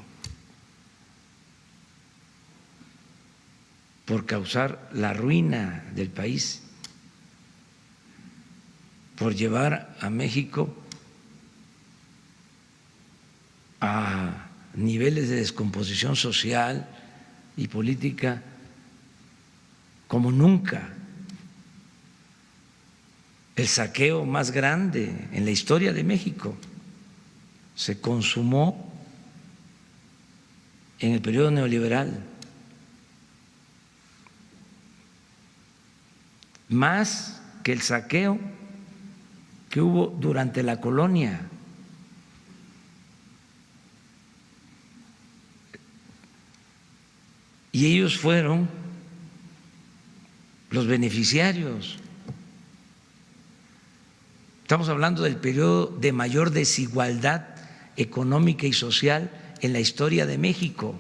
por causar la ruina del país, por llevar a México a niveles de descomposición social y política como nunca. El saqueo más grande en la historia de México se consumó en el periodo neoliberal, más que el saqueo que hubo durante la colonia. Y ellos fueron los beneficiarios. Estamos hablando del periodo de mayor desigualdad económica y social en la historia de México.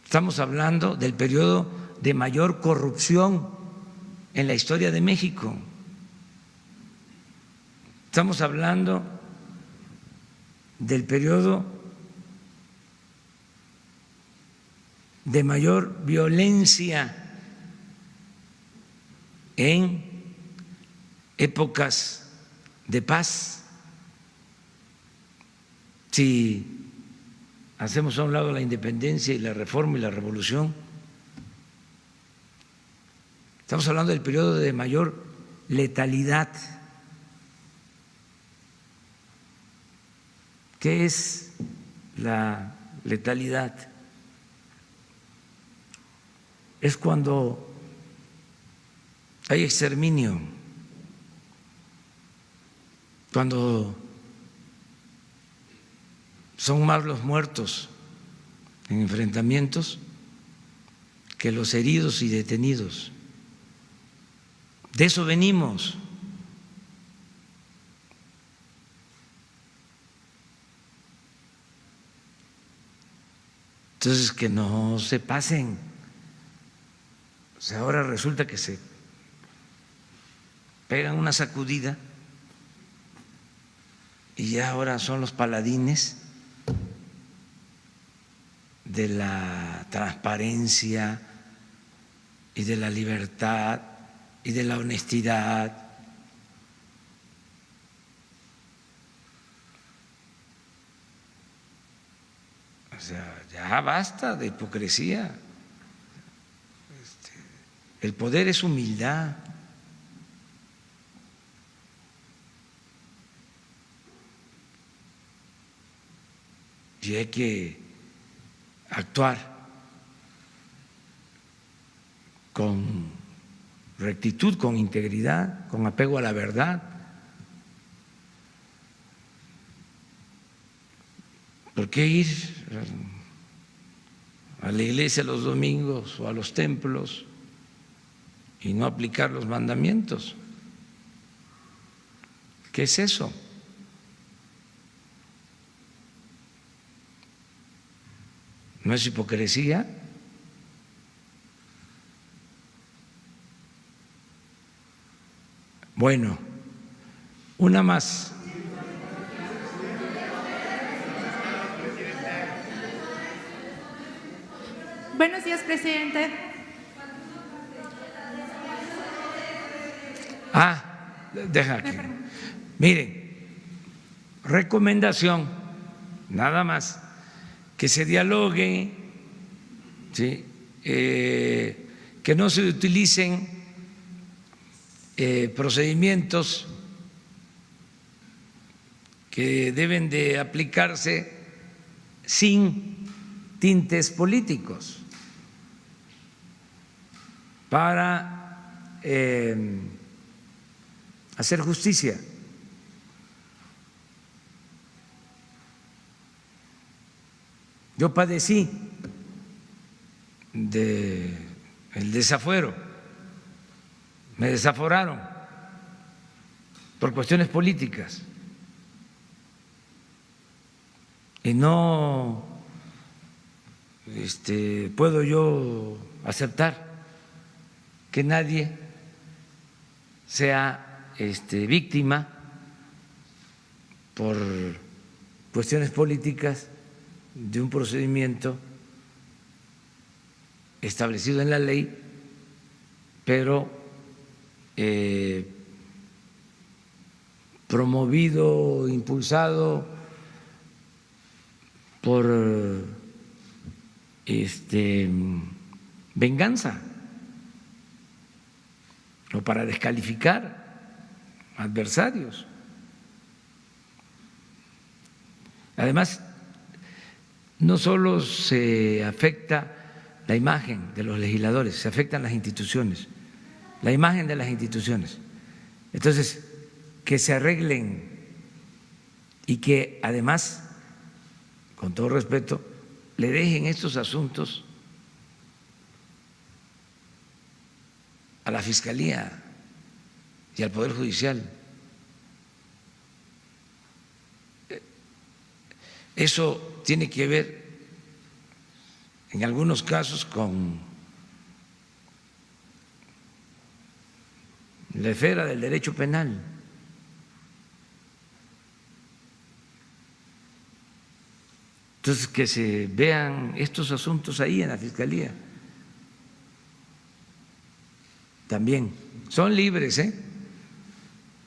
Estamos hablando del periodo de mayor corrupción en la historia de México. Estamos hablando del periodo de mayor violencia en épocas de paz. Si hacemos a un lado la independencia y la reforma y la revolución, estamos hablando del periodo de mayor letalidad. ¿Qué es la letalidad? Es cuando hay exterminio, cuando son más los muertos en enfrentamientos que los heridos y detenidos. De eso venimos. Entonces, que no se pasen. O sea, ahora resulta que se pegan una sacudida y ya ahora son los paladines de la transparencia y de la libertad y de la honestidad. O sea, ya basta de hipocresía. El poder es humildad. Y hay que actuar con rectitud, con integridad, con apego a la verdad. ¿Por qué ir a la iglesia los domingos o a los templos y no aplicar los mandamientos? ¿Qué es eso? ¿No es hipocresía? Bueno, una más. Buenos días, presidente. Deja que. Miren, recomendación, nada más, que se dialogue, ¿sí? Que no se utilicen procedimientos que deben de aplicarse sin tintes políticos para hacer justicia. Yo padecí del desafuero, me desaforaron por cuestiones políticas y no puedo yo aceptar que nadie sea víctima por cuestiones políticas de un procedimiento establecido en la ley, pero promovido, impulsado por venganza o para descalificar adversarios. Además, no solo se afecta la imagen de los legisladores, se afectan las instituciones, la imagen de las instituciones. Entonces, que se arreglen y que además, con todo respeto, le dejen estos asuntos a la Fiscalía y al Poder Judicial. Eso tiene que ver, en algunos casos, con la esfera del derecho penal. Entonces, que se vean estos asuntos ahí en la Fiscalía. También son libres,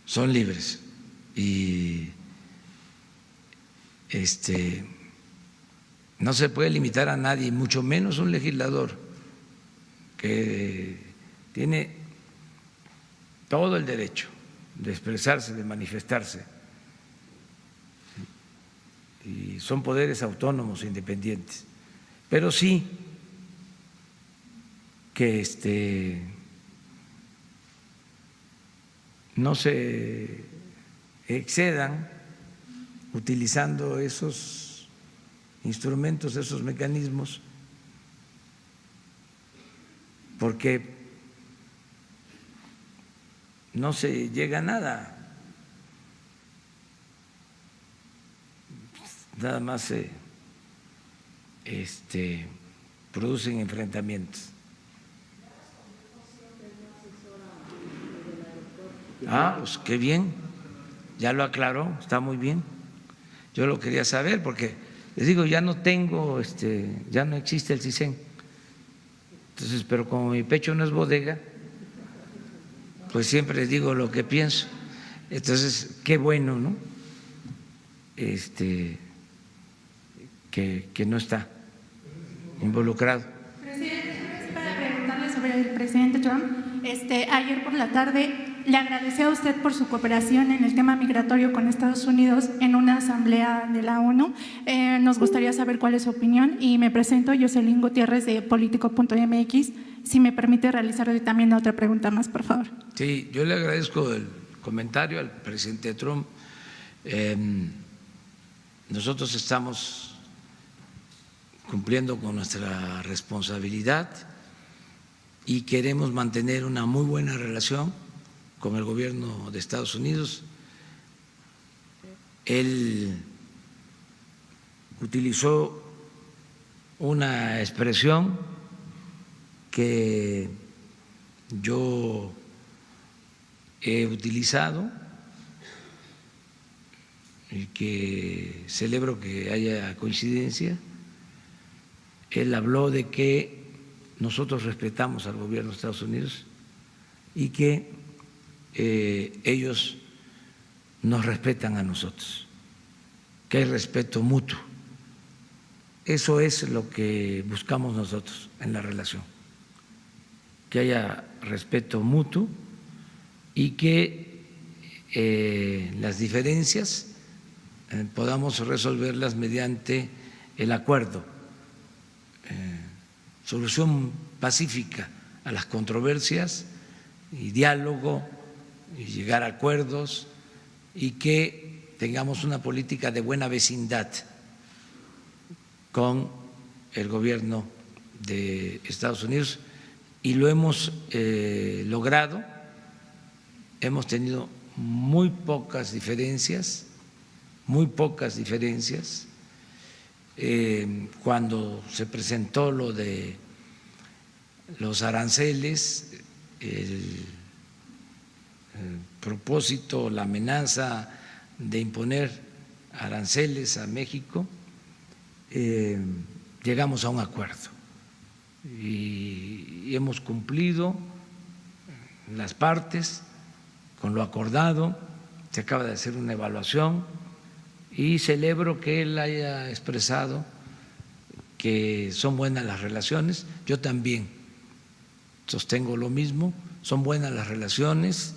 son libres. Y no se puede limitar a nadie, mucho menos un legislador que tiene todo el derecho de expresarse, de manifestarse. Y son poderes autónomos e independientes. Pero sí que no se excedan utilizando esos instrumentos, esos mecanismos, porque no se llega a nada, nada más se producen enfrentamientos. Pues qué bien, ya lo aclaró, está muy bien. Yo lo quería saber porque les digo, ya no tengo, ya no existe el CISEN. Entonces, pero como mi pecho no es bodega, pues siempre les digo lo que pienso. Entonces, qué bueno, ¿no? Que no está involucrado. Presidente, para preguntarle sobre el presidente Trump. Ayer por la tarde le agradecí a usted por su cooperación en el tema migratorio con Estados Unidos en una asamblea de la ONU. Nos gustaría saber cuál es su opinión y me presento, Jocelyn Gutiérrez de Politico.mx. Si me permite realizar hoy también otra pregunta más, por favor. Sí, yo le agradezco el comentario al presidente Trump. Nosotros estamos cumpliendo con nuestra responsabilidad y queremos mantener una muy buena relación con el gobierno de Estados Unidos. Él utilizó una expresión que yo he utilizado y que celebro que haya coincidencia. Él habló de que nosotros respetamos al gobierno de Estados Unidos y que ellos nos respetan a nosotros, que hay respeto mutuo. Eso es lo que buscamos nosotros en la relación, que haya respeto mutuo y que las diferencias podamos resolverlas mediante el acuerdo, solución pacífica a las controversias y diálogo y llegar a acuerdos y que tengamos una política de buena vecindad con el gobierno de Estados Unidos y lo hemos logrado. Hemos tenido muy pocas diferencias. Cuando se presentó lo de los aranceles, el propósito, la amenaza de imponer aranceles a México, llegamos a un acuerdo y hemos cumplido las partes con lo acordado. Se acaba de hacer una evaluación y celebro que él haya expresado que son buenas las relaciones. Yo también sostengo lo mismo, son buenas las relaciones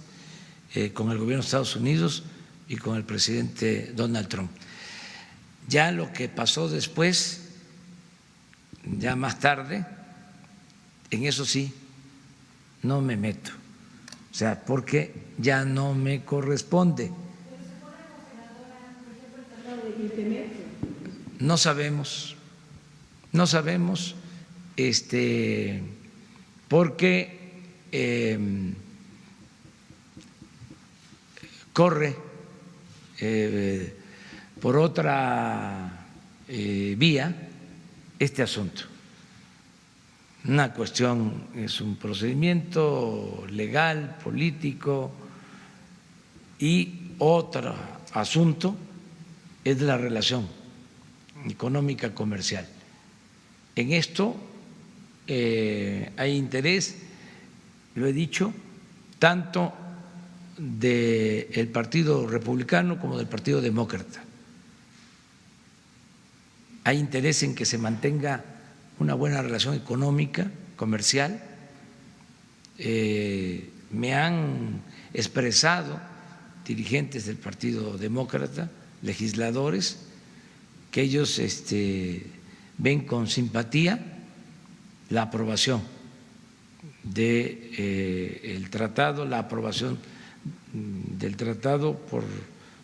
con el gobierno de Estados Unidos y con el presidente Donald Trump. Ya lo que pasó después, ya más tarde, en eso sí, no me meto, o sea, porque ya no me corresponde. No sabemos, porque corre por otra vía este asunto. Una cuestión es un procedimiento legal, político, y otro asunto es la relación económica comercial. En esto hay interés, lo he dicho, tanto del Partido Republicano como del Partido Demócrata. Hay interés en que se mantenga una buena relación económica, comercial. Me han expresado dirigentes del Partido Demócrata, legisladores, que ellos ven con simpatía la aprobación del tratado, la aprobación del tratado por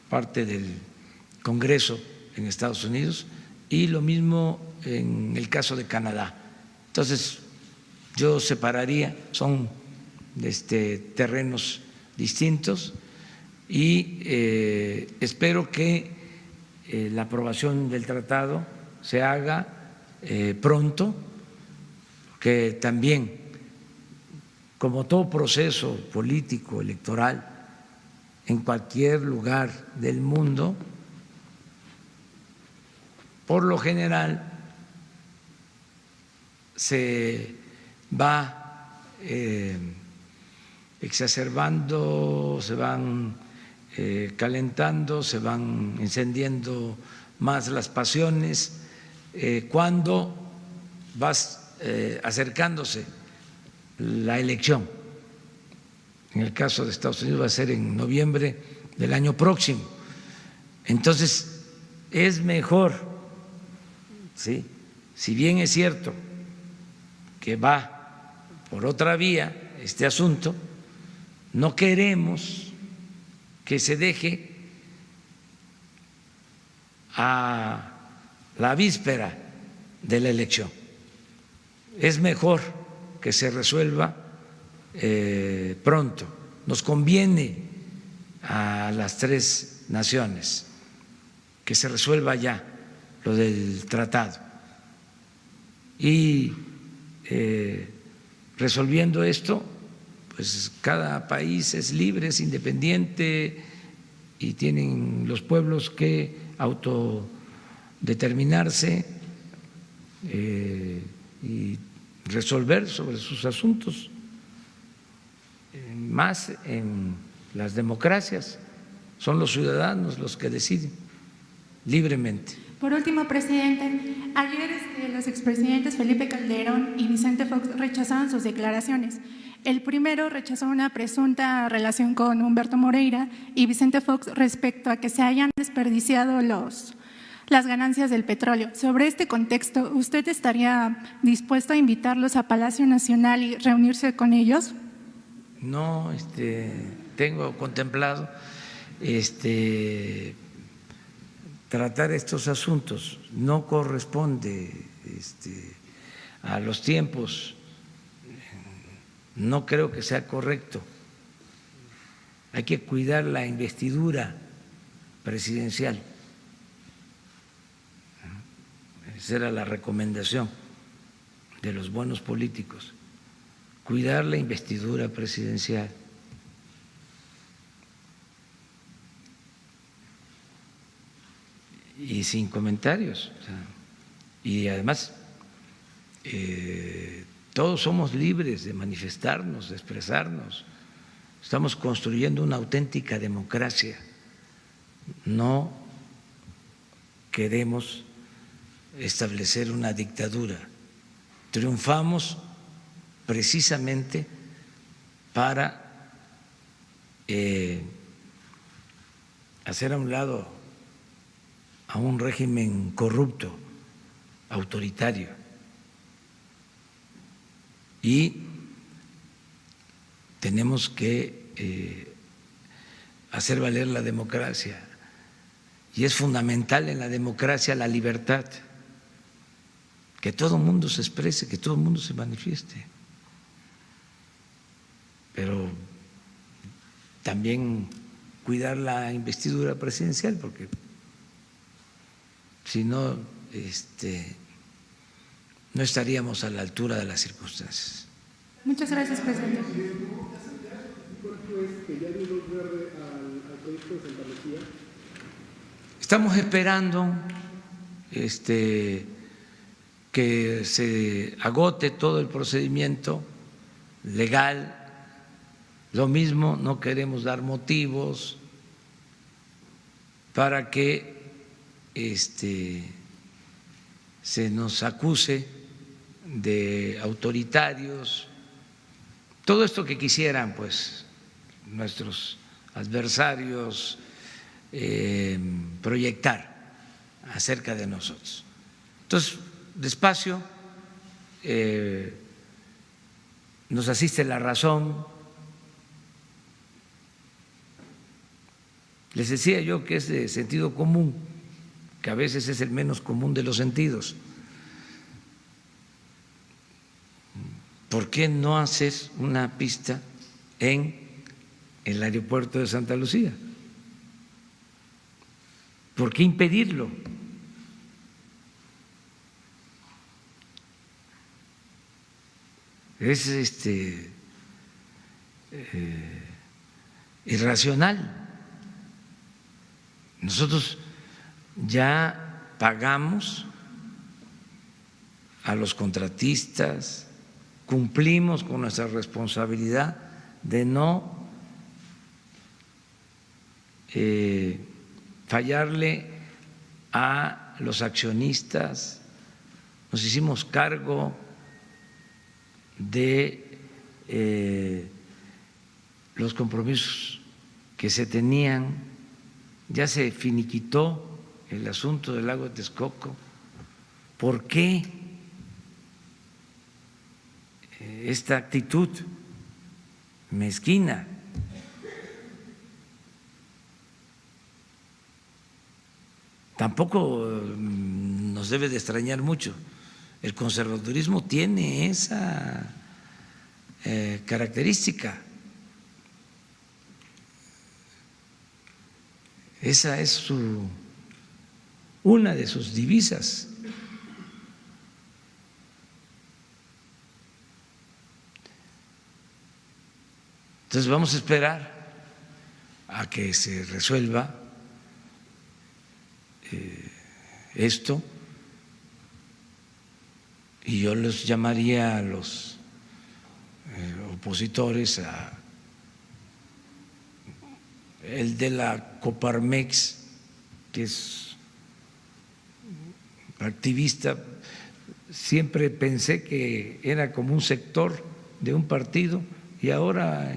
parte del Congreso en Estados Unidos y lo mismo en el caso de Canadá. Entonces, yo separaría, son terrenos distintos y espero que la aprobación del tratado se haga pronto, que también, como todo proceso político, electoral, en cualquier lugar del mundo, por lo general se va exacerbando, se van calentando, se van encendiendo más las pasiones cuando vas acercándose la elección. En el caso de Estados Unidos va a ser en noviembre del año próximo. Entonces, es mejor, ¿sí? Si bien es cierto que va por otra vía este asunto, no queremos que se deje a la víspera de la elección. Es mejor que se resuelva pronto. Nos conviene a las tres naciones que se resuelva ya lo del tratado. Y resolviendo esto, pues cada país es libre, es independiente y tienen los pueblos que autodeterminarse y resolver sobre sus asuntos, más en las democracias, son los ciudadanos los que deciden libremente. Por último, presidente, ayer los expresidentes Felipe Calderón y Vicente Fox rechazaron sus declaraciones. El primero rechazó una presunta relación con Humberto Moreira y Vicente Fox respecto a que se hayan desperdiciado las ganancias del petróleo. Sobre este contexto, ¿usted estaría dispuesto a invitarlos a Palacio Nacional y reunirse con ellos? No, tengo contemplado tratar estos asuntos. No corresponde a los tiempos. No creo que sea correcto. Hay que cuidar la investidura presidencial. Esa era la recomendación de los buenos políticos. Cuidar la investidura presidencial. Y sin comentarios. Y además, todos somos libres de manifestarnos, de expresarnos. Estamos construyendo una auténtica democracia. No queremos establecer una dictadura. Triunfamos precisamente para hacer a un lado a un régimen corrupto, autoritario. Y tenemos que hacer valer la democracia. Y es fundamental en la democracia la libertad, que todo el mundo se exprese, que todo el mundo se manifieste. Pero también cuidar la investidura presidencial, porque si no, no estaríamos a la altura de las circunstancias. Muchas gracias, presidente. Estamos esperando que se agote todo el procedimiento legal. Lo mismo, no queremos dar motivos para que se nos acuse de autoritarios. Todo esto que quisieran pues nuestros adversarios proyectar acerca de nosotros. Entonces, despacio, nos asiste la razón. Les decía yo que es de sentido común, que a veces es el menos común de los sentidos. ¿Por qué no hacer una pista en el aeropuerto de Santa Lucía? ¿Por qué impedirlo? Es irracional. Nosotros ya pagamos a los contratistas, cumplimos con nuestra responsabilidad de no fallarle a los accionistas, nos hicimos cargo de los compromisos que se tenían, ya se finiquitó el asunto del lago de Texcoco. ¿Por qué esta actitud mezquina? Tampoco nos debe de extrañar mucho El conservadurismo tiene esa característica. Esa es una de sus divisas. Entonces vamos a esperar a que se resuelva esto, y yo les llamaría a los opositores, el de la Coparmex, que es activista. Siempre pensé que era como un sector de un partido y ahora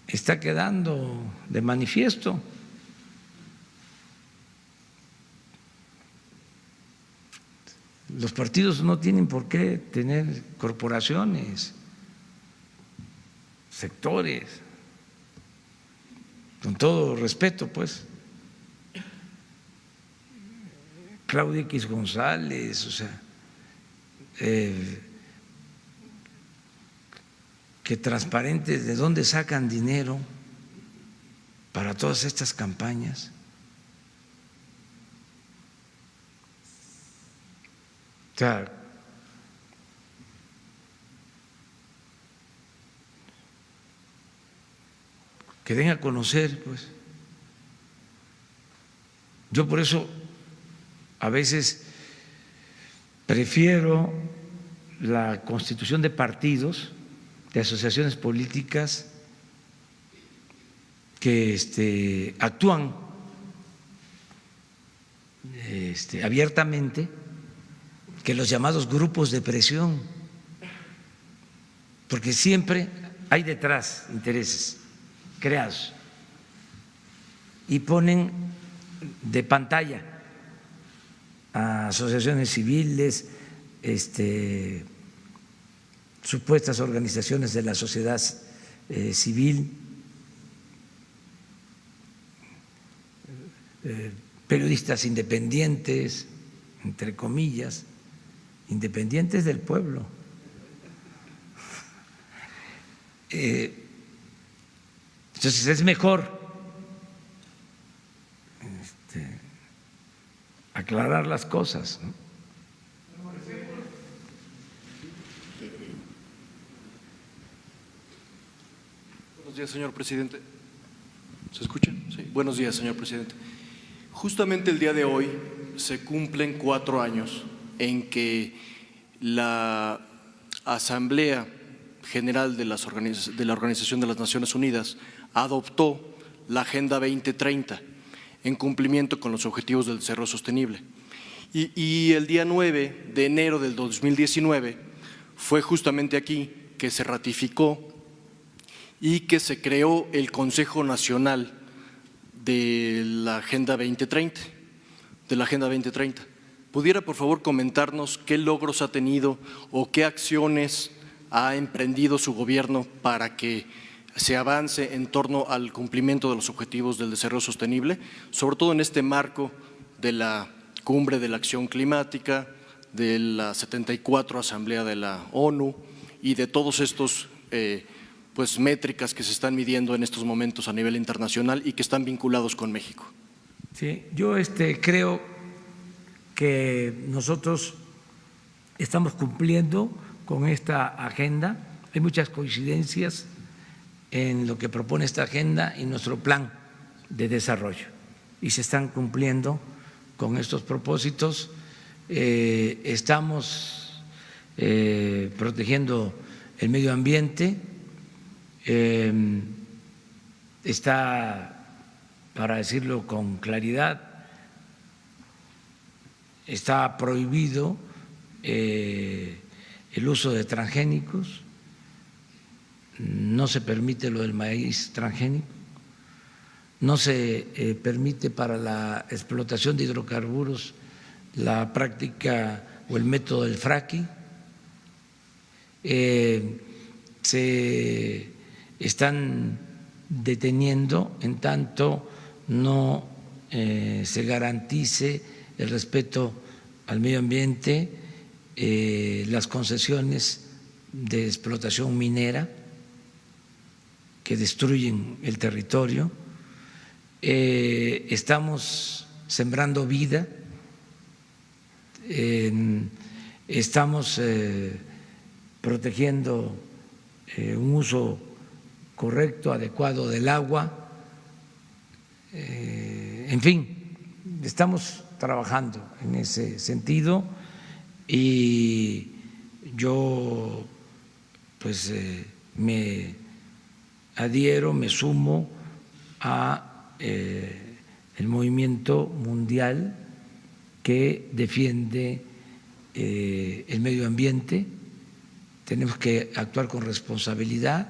está quedando de manifiesto. Los partidos no tienen por qué tener corporaciones, sectores, con todo respeto, pues. Claudia X González, o sea, que transparente de dónde sacan dinero para todas estas campañas. O sea, que den a conocer, pues. Yo por eso a veces prefiero la constitución de partidos, de asociaciones políticas que actúan abiertamente, que los llamados grupos de presión, porque siempre hay detrás intereses creados y ponen de pantalla a asociaciones civiles, supuestas organizaciones de la sociedad civil, periodistas independientes, entre comillas, independientes del pueblo. Entonces es mejor aclarar las cosas, ¿no? Buenos días, señor presidente. ¿Se escucha? Sí. Buenos días, señor presidente. Justamente el día de hoy se cumplen 4 años en que la Asamblea General de la Organización de las Naciones Unidas adoptó la Agenda 2030 en cumplimiento con los Objetivos del Desarrollo Sostenible. Y el día 9 de enero del 2019 fue justamente aquí que se ratificó y que se creó el Consejo Nacional de la Agenda 2030, ¿Pudiera, por favor, comentarnos qué logros ha tenido o qué acciones ha emprendido su gobierno para que se avance en torno al cumplimiento de los objetivos del desarrollo sostenible, sobre todo en este marco de la Cumbre de la Acción Climática, de la 74 Asamblea de la ONU y de todos estos métricas que se están midiendo en estos momentos a nivel internacional y que están vinculados con México? Sí, yo creo que nosotros estamos cumpliendo con esta agenda. Hay muchas coincidencias en lo que propone esta agenda y nuestro plan de desarrollo, y se están cumpliendo con estos propósitos. Estamos protegiendo el medio ambiente. Está, para decirlo con claridad, está prohibido el uso de transgénicos, no se permite lo del maíz transgénico, no se permite para la explotación de hidrocarburos la práctica o el método del fracking. Se están deteniendo en tanto no se garantice el respeto al medio ambiente, las concesiones de explotación minera que destruyen el territorio. Estamos sembrando vida, estamos protegiendo un uso correcto, adecuado del agua, en fin, estamos trabajando en ese sentido y yo pues me adhiero, me sumo a el movimiento mundial que defiende el medio ambiente. Tenemos que actuar con responsabilidad,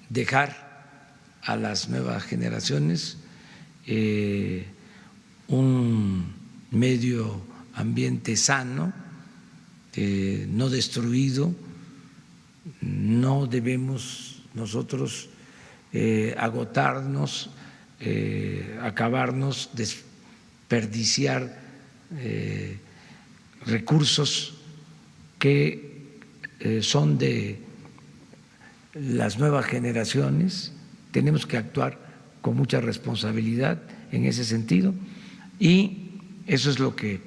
dejar a las nuevas generaciones un medio ambiente sano, no destruido. No debemos nosotros agotarnos, acabarnos, desperdiciar recursos que son de las nuevas generaciones. Tenemos que actuar con mucha responsabilidad en ese sentido y eso es lo que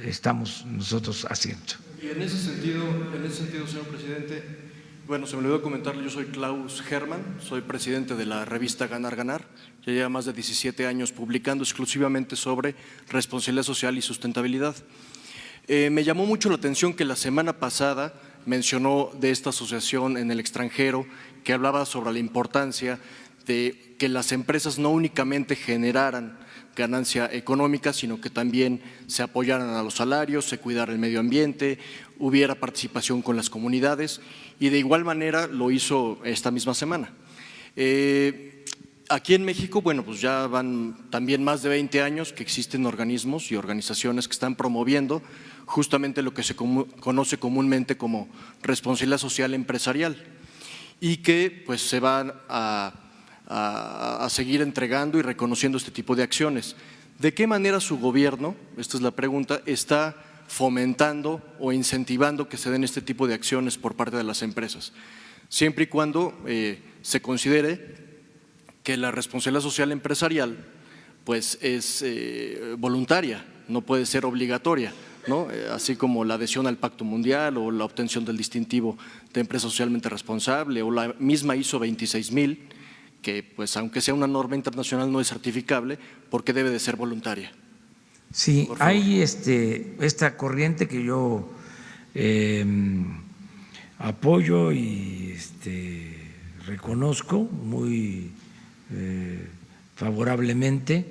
estamos nosotros haciendo. Y en ese sentido, señor presidente, bueno, se me olvidó comentarle, yo soy Klaus Hermann, soy presidente de la revista Ganar Ganar, ya lleva más de 17 años publicando exclusivamente sobre responsabilidad social y sustentabilidad. Me llamó mucho la atención que la semana pasada mencionó de esta asociación en el extranjero que hablaba sobre la importancia de que las empresas no únicamente generaran ganancia económica, sino que también se apoyaran a los salarios, se cuidara el medio ambiente, hubiera participación con las comunidades y de igual manera lo hizo esta misma semana. Aquí en México, bueno, pues ya van también más de 20 años que existen organismos y organizaciones que están promoviendo justamente lo que se conoce comúnmente como responsabilidad social empresarial y que pues se van a seguir entregando y reconociendo este tipo de acciones. ¿De qué manera su gobierno, esta es la pregunta, está fomentando o incentivando que se den este tipo de acciones por parte de las empresas? Siempre y cuando se considere que la responsabilidad social empresarial pues es voluntaria, no puede ser obligatoria, ¿no? Así como la adhesión al Pacto Mundial o la obtención del distintivo de empresa socialmente responsable o la misma ISO 26000, que pues aunque sea una norma internacional no es certificable porque debe de ser voluntaria. Sí, hay esta corriente que yo apoyo y reconozco muy favorablemente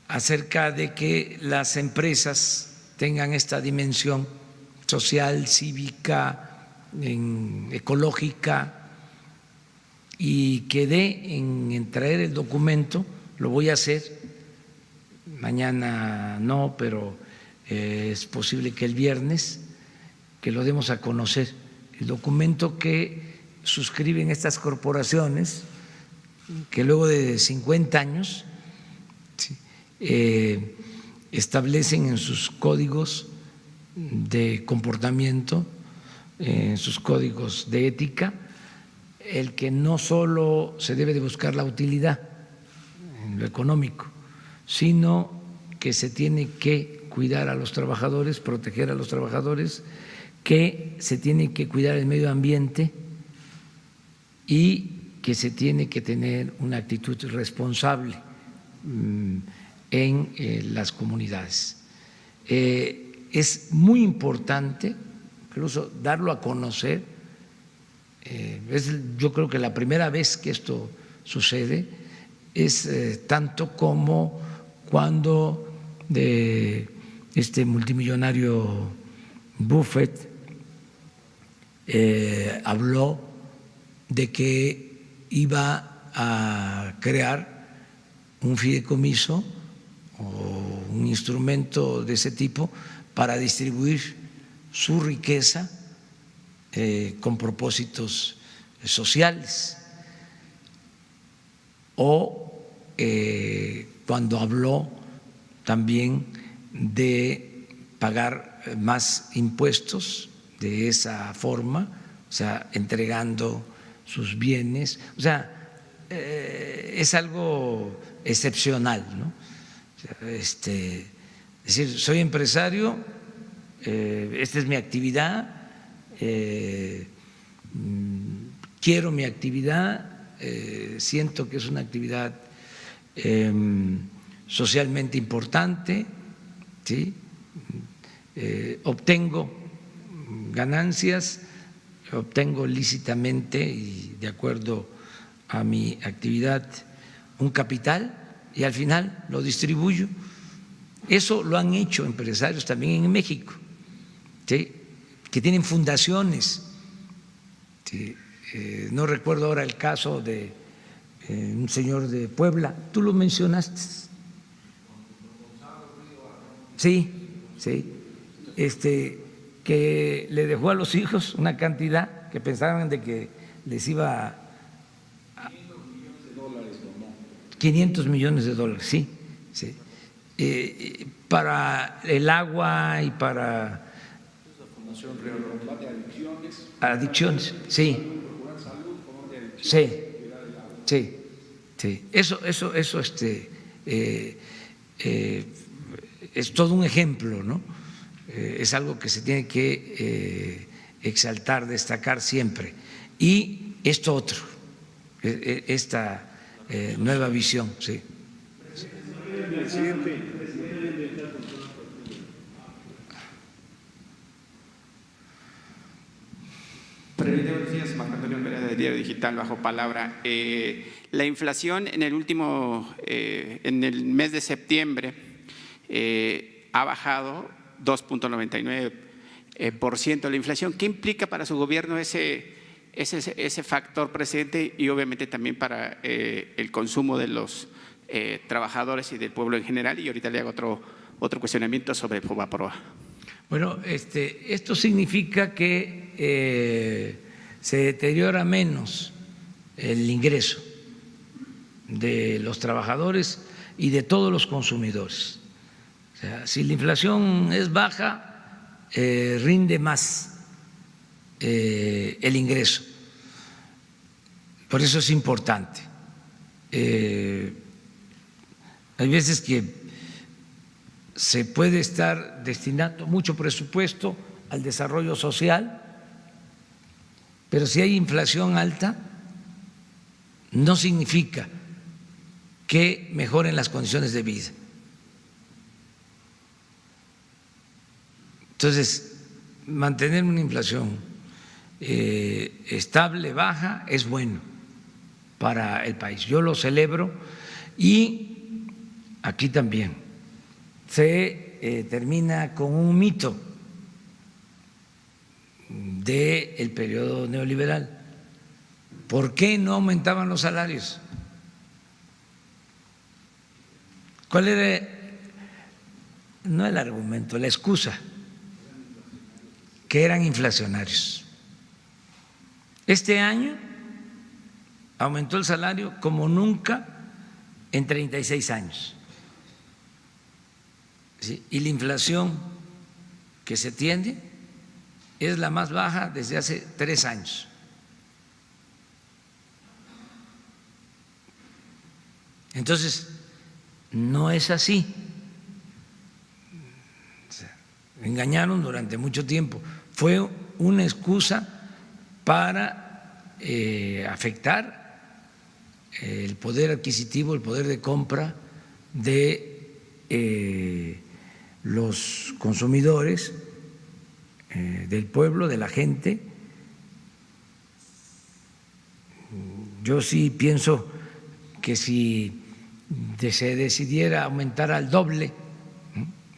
acerca de que las empresas tengan esta dimensión social, cívica, ecológica y quedé en traer el documento, lo voy a hacer, mañana no, pero es posible que el viernes, que lo demos a conocer, el documento que suscriben estas corporaciones, que luego de 50 años establecen en sus códigos de comportamiento, en sus códigos de ética, el que no solo se debe de buscar la utilidad en lo económico, sino que se tiene que cuidar a los trabajadores, proteger a los trabajadores, que se tiene que cuidar el medio ambiente y que se tiene que tener una actitud responsable en las comunidades. Es muy importante incluso darlo a conocer. Yo creo que la primera vez que esto sucede es tanto como cuando este multimillonario Buffett habló de que iba a crear un fideicomiso o un instrumento de ese tipo para distribuir su riqueza con propósitos sociales, o cuando habló también de pagar más impuestos de esa forma, o sea, entregando sus bienes, o sea, es algo excepcional, ¿no? O sea, es decir, soy empresario, esta es mi actividad, quiero mi actividad, siento que es una actividad socialmente importante, ¿sí? Obtengo ganancias, obtengo lícitamente y de acuerdo a mi actividad un capital y al final lo distribuyo. Eso lo han hecho empresarios también en México, ¿sí? Que tienen fundaciones, ¿sí? No recuerdo ahora el caso de un señor de Puebla, tú lo mencionaste. Sí, sí, que le dejó a los hijos una cantidad que pensaban de que les iba a 500 millones de dólares, sí, sí. Para el agua y para adicciones, sí, sí, sí, sí. Eso es todo un ejemplo, ¿no? Es algo que se tiene que exaltar, destacar siempre. Y esto otro, esta nueva visión, sí. Presidente, buenos días. Marco Antonio Pérez, de Diario Digital, Bajo Palabra. La inflación en el mes de septiembre ha bajado 2.99% la inflación. ¿Qué implica para su gobierno ese factor, presidente, y obviamente también para el consumo de los trabajadores y del pueblo en general? Y ahorita le hago otro cuestionamiento sobre Fobaproa. Bueno, esto significa que se deteriora menos el ingreso de los trabajadores y de todos los consumidores. O sea, si la inflación es baja, rinde más el ingreso. Por eso es importante. Hay veces que se puede estar destinando mucho presupuesto al desarrollo social, pero si hay inflación alta, no significa que mejoren las condiciones de vida. Entonces, mantener una inflación estable, baja, es bueno para el país. Yo lo celebro y aquí también se termina con un mito del periodo neoliberal. ¿Por qué no aumentaban los salarios? ¿Cuál era? No el argumento, la excusa, que eran inflacionarios. Este año aumentó el salario como nunca en 36 años. ¿Sí? Y la inflación que se tiene es la más baja desde hace 3 años. Entonces, no es así. O sea, engañaron durante mucho tiempo. Fue una excusa para afectar el poder adquisitivo, el poder de compra de los consumidores, del pueblo, de la gente. Yo sí pienso que si se decidiera aumentar al doble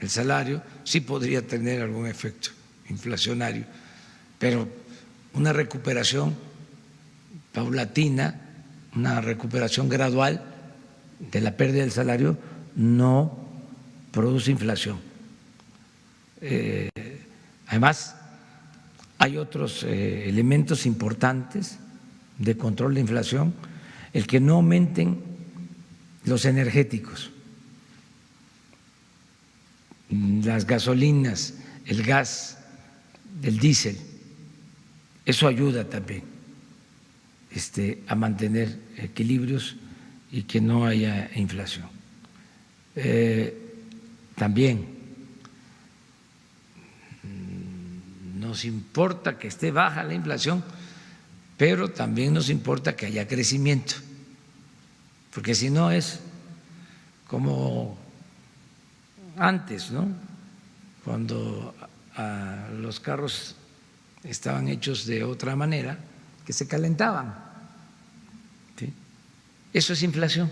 el salario, sí podría tener algún efecto inflacionario, pero una recuperación paulatina, una recuperación gradual de la pérdida del salario no produce inflación. Además, hay otros elementos importantes de control de inflación, el que no aumenten los energéticos. las gasolinas, el gas, el diésel. Eso ayuda también a mantener equilibrios y que no haya inflación. También nos importa que esté baja la inflación, pero también nos importa que haya crecimiento, porque si no es como antes, ¿no? Cuando los carros estaban hechos de otra manera, que se calentaban. ¿Sí? Eso es inflación,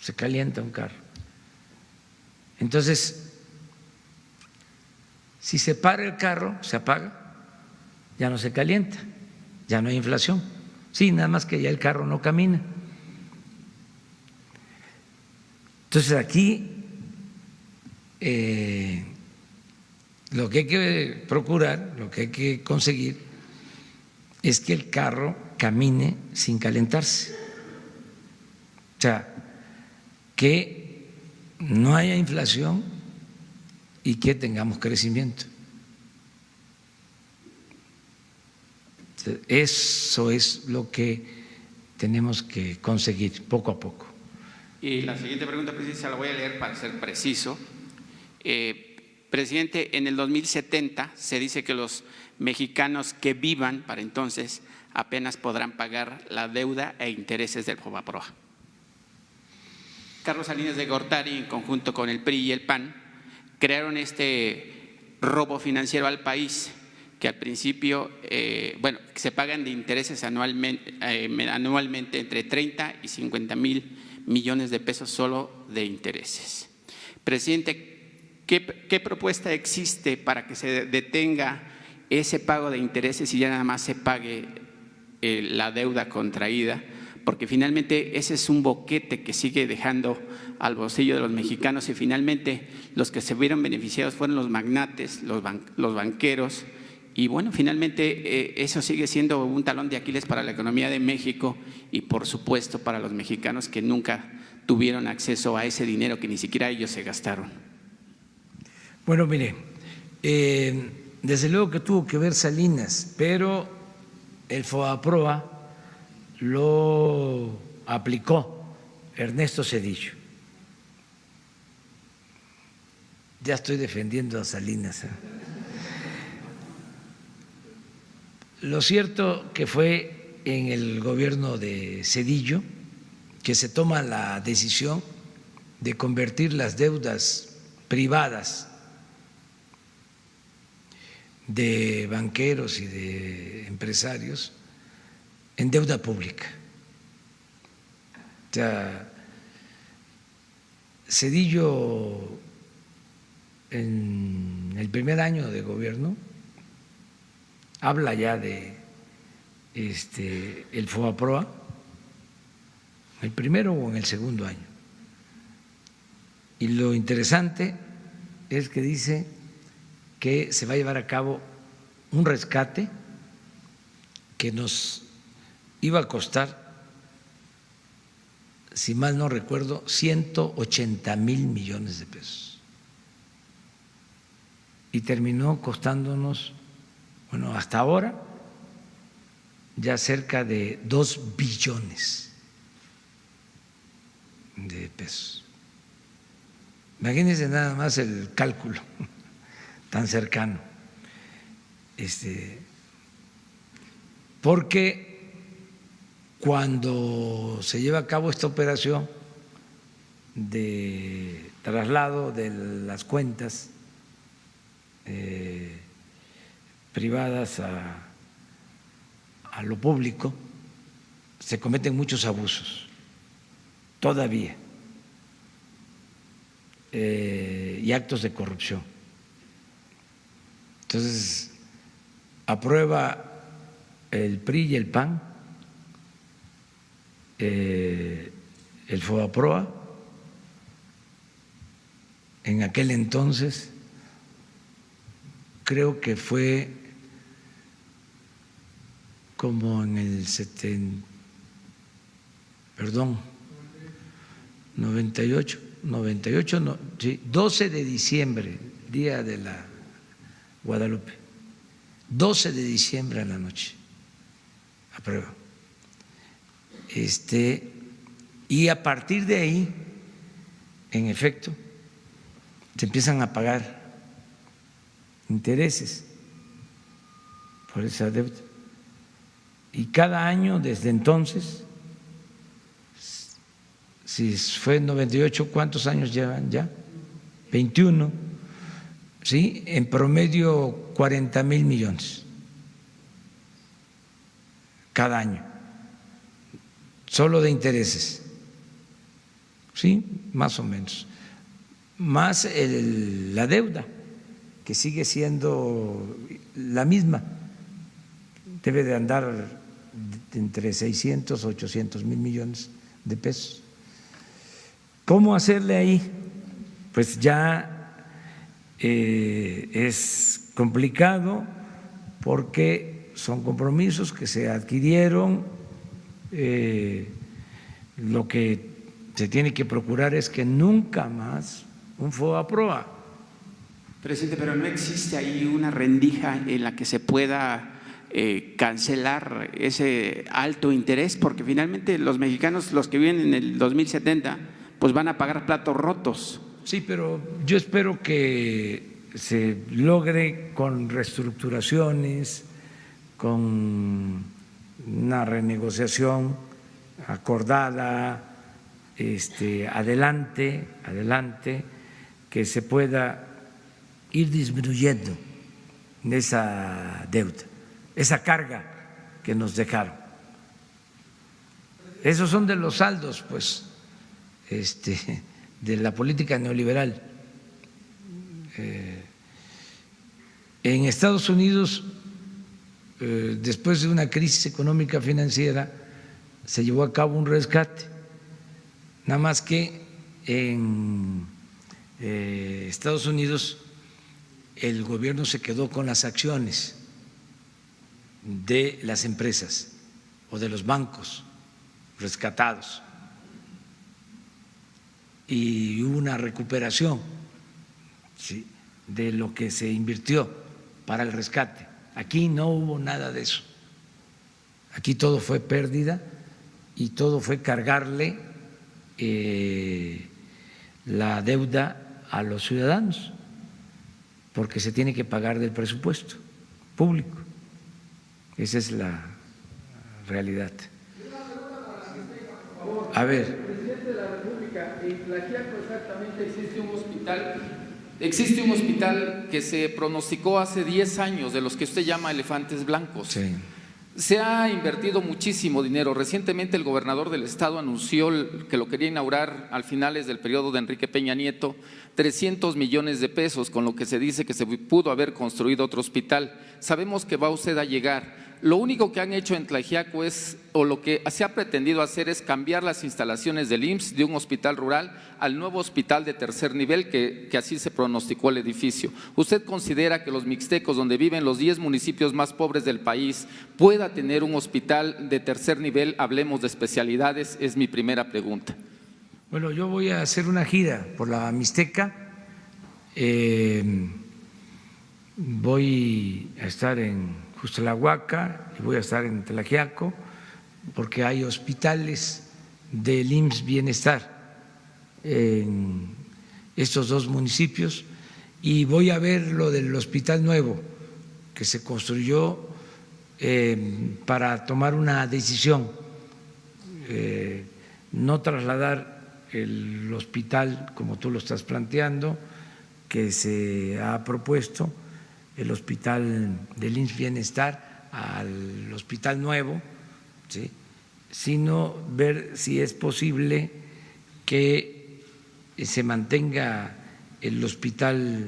se calienta un carro. Entonces, si se para el carro, se apaga, ya no se calienta, ya no hay inflación. Sí, nada más que ya el carro no camina. Entonces aquí lo que hay que procurar, lo que hay que conseguir es que el carro camine sin calentarse. O sea, que no haya inflación y que tengamos crecimiento. Eso es lo que tenemos que conseguir poco a poco. Y la siguiente pregunta, presidente, se la voy a leer para ser preciso. Presidente, en el 2070 se dice que los mexicanos que vivan para entonces apenas podrán pagar la deuda e intereses del FOBAPROA. Carlos Salinas de Gortari, en conjunto con el PRI y el PAN, crearon este robo financiero al país, que al principio, se pagan de intereses anualmente entre 30 y 50 mil millones de pesos solo de intereses. Presidente, ¿qué propuesta existe para que se detenga ese pago de intereses y ya nada más se pague la deuda contraída? Porque finalmente ese es un boquete que sigue dejando al bolsillo de los mexicanos y finalmente los que se vieron beneficiados fueron los magnates, los banqueros. Y bueno, finalmente eso sigue siendo un talón de Aquiles para la economía de México y por supuesto para los mexicanos que nunca tuvieron acceso a ese dinero que ni siquiera ellos se gastaron. Bueno, mire, desde luego que tuvo que ver Salinas, pero el FOBAPROA lo aplicó Ernesto Zedillo. Ya estoy defendiendo a Salinas. Lo cierto que fue en el gobierno de Zedillo que se toma la decisión de convertir las deudas privadas de banqueros y de empresarios en deuda pública. O sea, Zedillo en el primer año de gobierno habla ya de el FOBAPROA, el primero o en el segundo año. Y lo interesante es que dice que se va a llevar a cabo un rescate que nos iba a costar, si mal no recuerdo, 180,000 millones de pesos. Y terminó costándonos, bueno, hasta ahora ya cerca de 2 billones de pesos. Imagínense nada más el cálculo tan cercano. Porque cuando se lleva a cabo esta operación de traslado de las cuentas privadas a lo público, se cometen muchos abusos todavía y actos de corrupción. Entonces, aprueba el PRI y el PAN el FOBAPROA. En aquel entonces creo que fue como en el 98, 98, no, sí, 12 de diciembre, día de la Guadalupe, 12 de diciembre a la noche, aprueba. Y a partir de ahí, en efecto, se empiezan a pagar intereses por esa deuda. Y cada año desde entonces, si fue en 98, ¿cuántos años llevan ya? 21, ¿sí? En promedio 40,000 millones cada año, solo de intereses, ¿sí? Más o menos. Más la deuda, que sigue siendo la misma, debe de andar entre 600 y 800 mil millones de pesos. ¿Cómo hacerle ahí? Pues ya es complicado porque son compromisos que se adquirieron. Lo que se tiene que procurar es que nunca más un FOBAPROA. Presidente, pero no existe ahí una rendija en la que se pueda cancelar ese alto interés, porque finalmente los mexicanos, los que viven en el 2070, pues van a pagar platos rotos. Sí, pero yo espero que se logre con reestructuraciones, con una renegociación acordada, adelante, que se pueda ir disminuyendo esa deuda, esa carga que nos dejaron. Esos son de los saldos, pues, de la política neoliberal. En Estados Unidos, después de una crisis económica financiera, se llevó a cabo un rescate, nada más que en Estados Unidos el gobierno se quedó con las acciones de las empresas o de los bancos rescatados y hubo una recuperación, ¿sí?, de lo que se invirtió para el rescate. Aquí no hubo nada de eso. Aquí todo fue pérdida y todo fue cargarle la deuda a los ciudadanos, porque se tiene que pagar del presupuesto público. Esa es la realidad. A ver. Presidente de la República, en Tlaxiaco exactamente existe un hospital que se pronosticó hace 10 años, de los que usted llama elefantes blancos. Sí. Se ha invertido muchísimo dinero. Recientemente el gobernador del estado anunció que lo quería inaugurar al finales del periodo de Enrique Peña Nieto, 300 millones de pesos, con lo que se dice que se pudo haber construido otro hospital. Sabemos que va usted a llegar. Lo único que han hecho en Tlaxiaco o lo que se ha pretendido hacer es cambiar las instalaciones del IMSS de un hospital rural al nuevo hospital de tercer nivel, que así se pronosticó el edificio. ¿Usted considera que los mixtecos, donde viven los 10 municipios más pobres del país, pueda tener un hospital de tercer nivel? Hablemos de especialidades, es mi primera pregunta. Bueno, yo voy a hacer una gira por la Mixteca. Voy a estar en Justlahuaca y voy a estar en Tlaxiaco, porque hay hospitales del IMSS Bienestar en estos dos municipios, y voy a ver lo del hospital nuevo que se construyó para tomar una decisión, no trasladar el hospital como tú lo estás planteando, que se ha propuesto, el hospital del IMSS Bienestar al hospital nuevo, ¿sí?, sino ver si es posible que se mantenga el hospital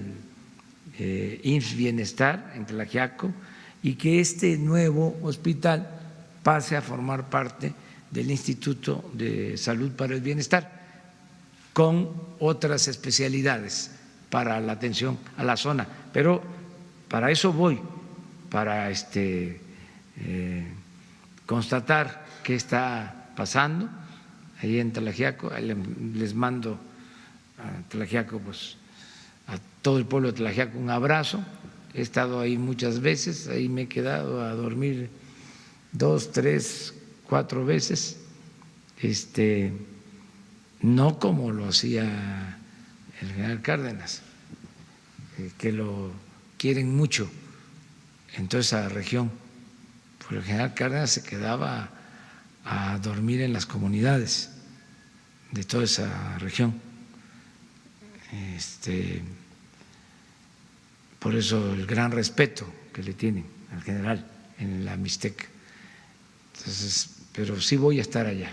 IMSS Bienestar en Tlaxiaco y que este nuevo hospital pase a formar parte del Instituto de Salud para el Bienestar, con otras especialidades para la atención a la zona. Pero para eso voy, para constatar qué está pasando ahí en Tlaxiaco. Les mando a Tlaxiaco, pues a todo el pueblo de Tlaxiaco un abrazo. He estado ahí muchas veces, ahí me he quedado a dormir 2, 3, 4 veces, no como lo hacía el general Cárdenas, que lo quieren mucho en toda esa región, porque el general Cárdenas se quedaba a dormir en las comunidades de toda esa región. Por eso el gran respeto que le tienen al general en la Mixteca. Entonces, pero sí voy a estar allá.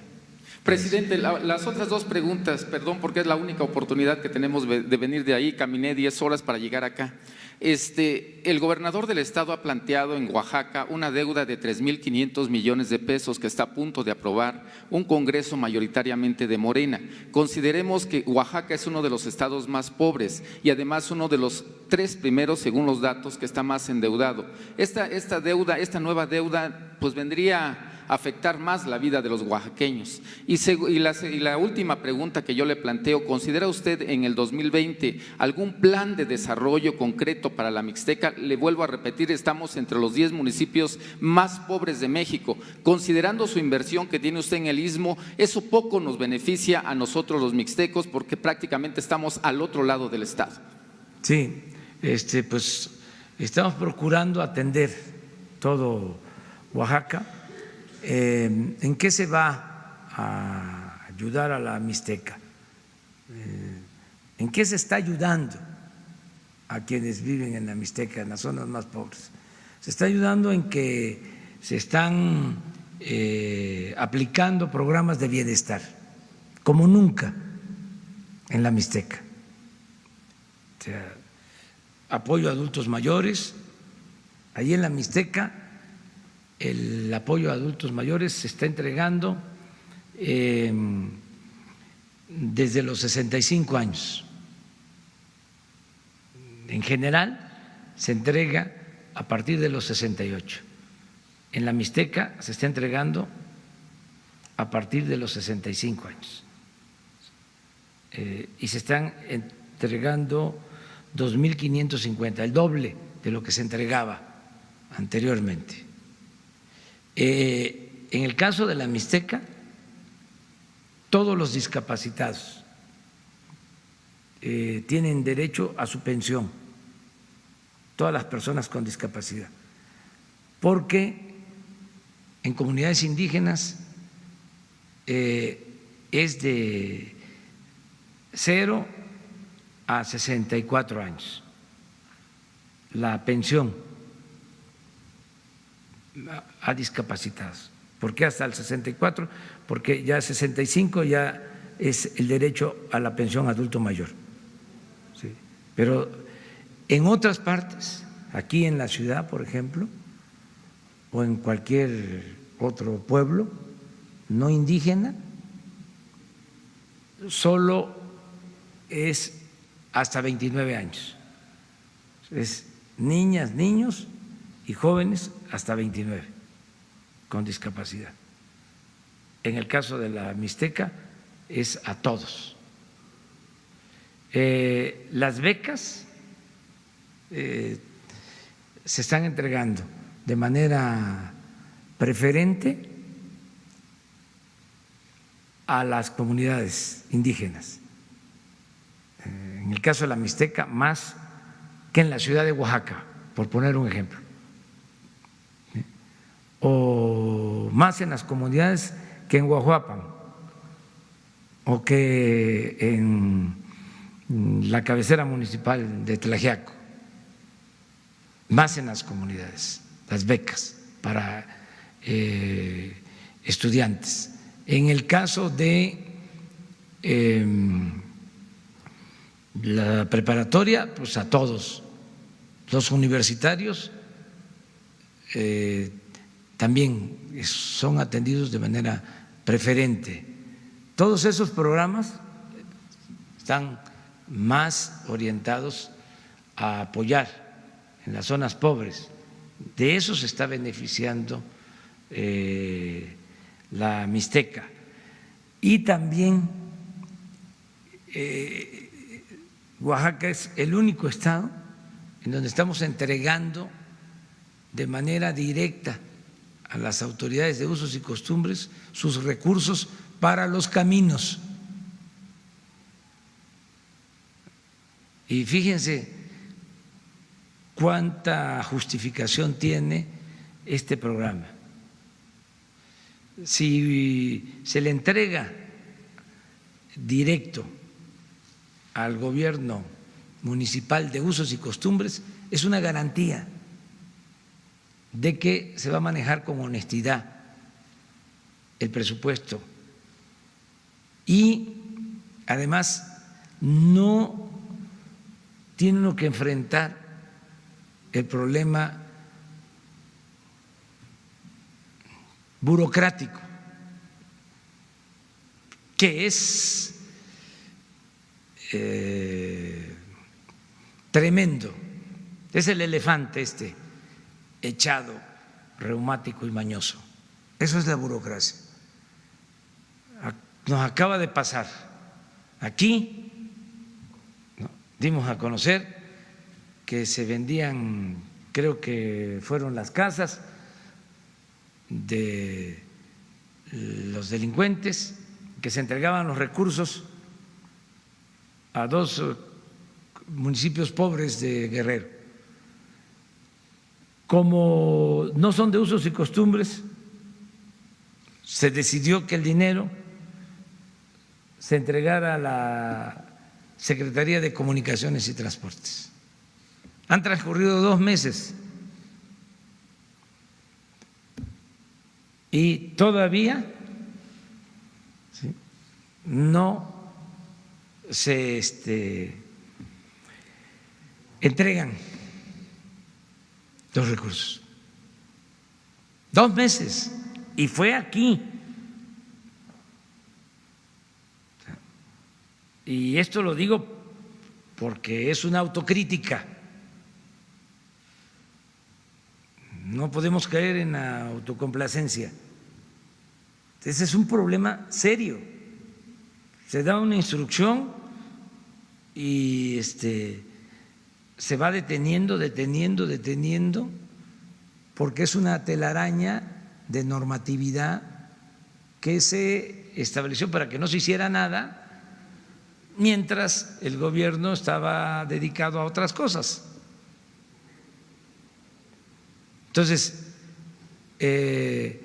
Presidente, las otras dos preguntas, perdón, porque es la única oportunidad que tenemos de venir de ahí, caminé 10 horas para llegar acá. El gobernador del estado ha planteado en Oaxaca una deuda de 3.500 millones de pesos que está a punto de aprobar un congreso mayoritariamente de Morena. Consideremos que Oaxaca es uno de los estados más pobres y además uno de los 3 primeros, según los datos, que está más endeudado. Esta nueva deuda, pues vendría afectar más la vida de los oaxaqueños. Y la última pregunta que yo le planteo, ¿considera usted en el 2020 algún plan de desarrollo concreto para la Mixteca? Le vuelvo a repetir, estamos entre los 10 municipios más pobres de México. Considerando su inversión que tiene usted en el Istmo, eso poco nos beneficia a nosotros los mixtecos porque prácticamente estamos al otro lado del estado. Sí, pues estamos procurando atender todo Oaxaca. ¿En qué se va a ayudar a la Mixteca? ¿En qué se está ayudando a quienes viven en la Mixteca, en las zonas más pobres? Se está ayudando en que se están aplicando programas de bienestar, como nunca en la Mixteca. O sea, apoyo a adultos mayores. Allí en la Mixteca el apoyo a adultos mayores se está entregando desde los 65 años. En general se entrega a partir de los 68. En la Mixteca se está entregando a partir de los 65 años. Y se están entregando 2.550, el doble de lo que se entregaba anteriormente. En el caso de la Mixteca, todos los discapacitados tienen derecho a su pensión, todas las personas con discapacidad, porque en comunidades indígenas es de 0 a 64 años la pensión a discapacitados. ¿Por qué hasta el 64? Porque ya 65 ya es el derecho a la pensión adulto mayor. ¿Sí? Pero en otras partes, aquí en la ciudad, por ejemplo, o en cualquier otro pueblo no indígena, solo es hasta 29 años. Es niñas, niños y jóvenes hasta 29 con discapacidad. En el caso de la Mixteca es a todos. Las becas se están entregando de manera preferente a las comunidades indígenas. En el caso de la Mixteca, más que en la ciudad de Oaxaca, por poner un ejemplo, o más en las comunidades que en Guajuapan o que en la cabecera municipal de Tlaxiaco, más en las comunidades, las becas para estudiantes. En el caso de la preparatoria, pues a todos. Los universitarios también son atendidos de manera preferente. Todos esos programas están más orientados a apoyar en las zonas pobres. De eso se está beneficiando la Mixteca. Y también Oaxaca es el único estado en donde estamos entregando de manera directa a las autoridades de usos y costumbres sus recursos para los caminos. Y fíjense cuánta justificación tiene este programa. Si se le entrega directo al gobierno municipal de usos y costumbres, es una garantía de que se va a manejar con honestidad el presupuesto y además no tiene uno que enfrentar el problema burocrático, que es tremendo. Es el elefante este echado, reumático y mañoso. Eso es la burocracia. Nos acaba de pasar aquí, ¿no? Dimos a conocer que se vendían, creo que fueron las casas de los delincuentes, que se entregaban los recursos a 2 municipios pobres de Guerrero. Como no son de usos y costumbres, se decidió que el dinero se entregara a la Secretaría de Comunicaciones y Transportes. Han transcurrido 2 meses y todavía no se entregan los recursos. 2 meses y fue aquí. Y esto lo digo porque es una autocrítica. No podemos caer en la autocomplacencia. Ese es un problema serio. Se da una instrucción y se va deteniendo, porque es una telaraña de normatividad que se estableció para que no se hiciera nada mientras el gobierno estaba dedicado a otras cosas. Entonces, en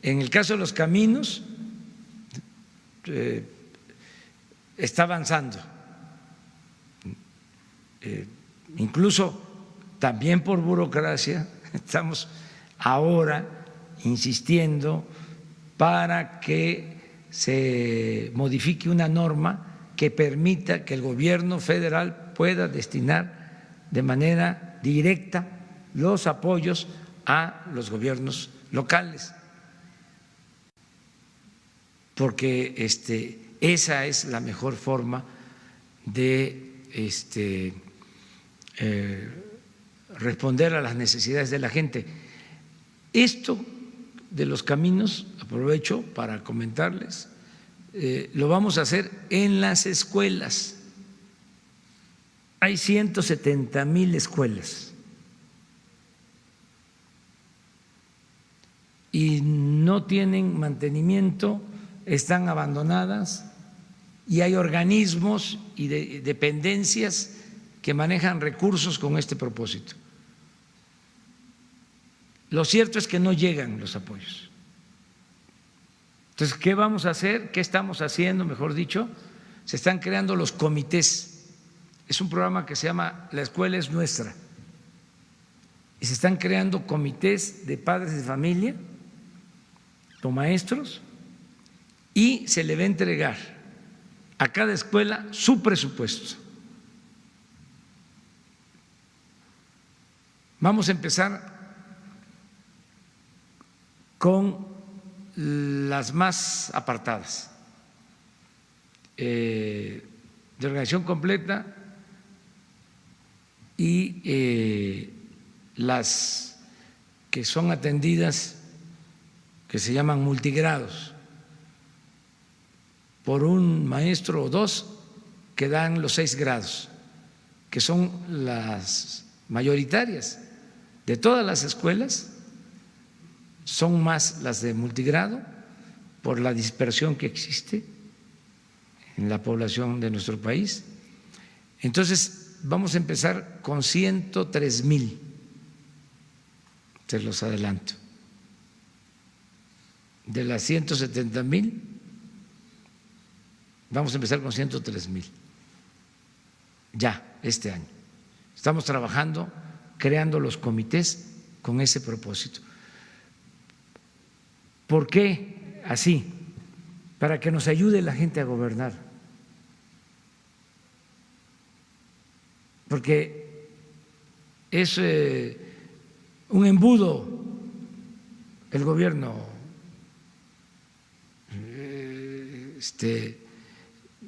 el caso de los caminos, está avanzando, incluso también por burocracia. Estamos ahora insistiendo para que se modifique una norma que permita que el gobierno federal pueda destinar de manera directa los apoyos a los gobiernos locales, porque esa es la mejor forma de responder a las necesidades de la gente. Esto de los caminos, aprovecho para comentarles, lo vamos a hacer en las escuelas. Hay 170,000 escuelas y no tienen mantenimiento, están abandonadas, y hay organismos y dependencias que manejan recursos con este propósito. Lo cierto es que no llegan los apoyos. Entonces, ¿qué vamos a hacer? ¿Qué estamos haciendo, mejor dicho? Se están creando los comités. Es un programa que se llama La Escuela es Nuestra. Y se están creando comités de padres de familia, con maestros, y se le va a entregar a cada escuela su presupuesto. Vamos a empezar con las más apartadas, de organización completa, y las que son atendidas, que se llaman multigrados, por un maestro o 2 que dan los 6 grados que son las mayoritarias de todas las escuelas, son más las de multigrado por la dispersión que existe en la población de nuestro país. Entonces, vamos a empezar con 103,000, se los adelanto. De las 170,000, vamos a empezar con 103,000, ya este año. Estamos trabajando, creando los comités con ese propósito. ¿Por qué así? Para que nos ayude la gente a gobernar. Porque es un embudo el gobierno,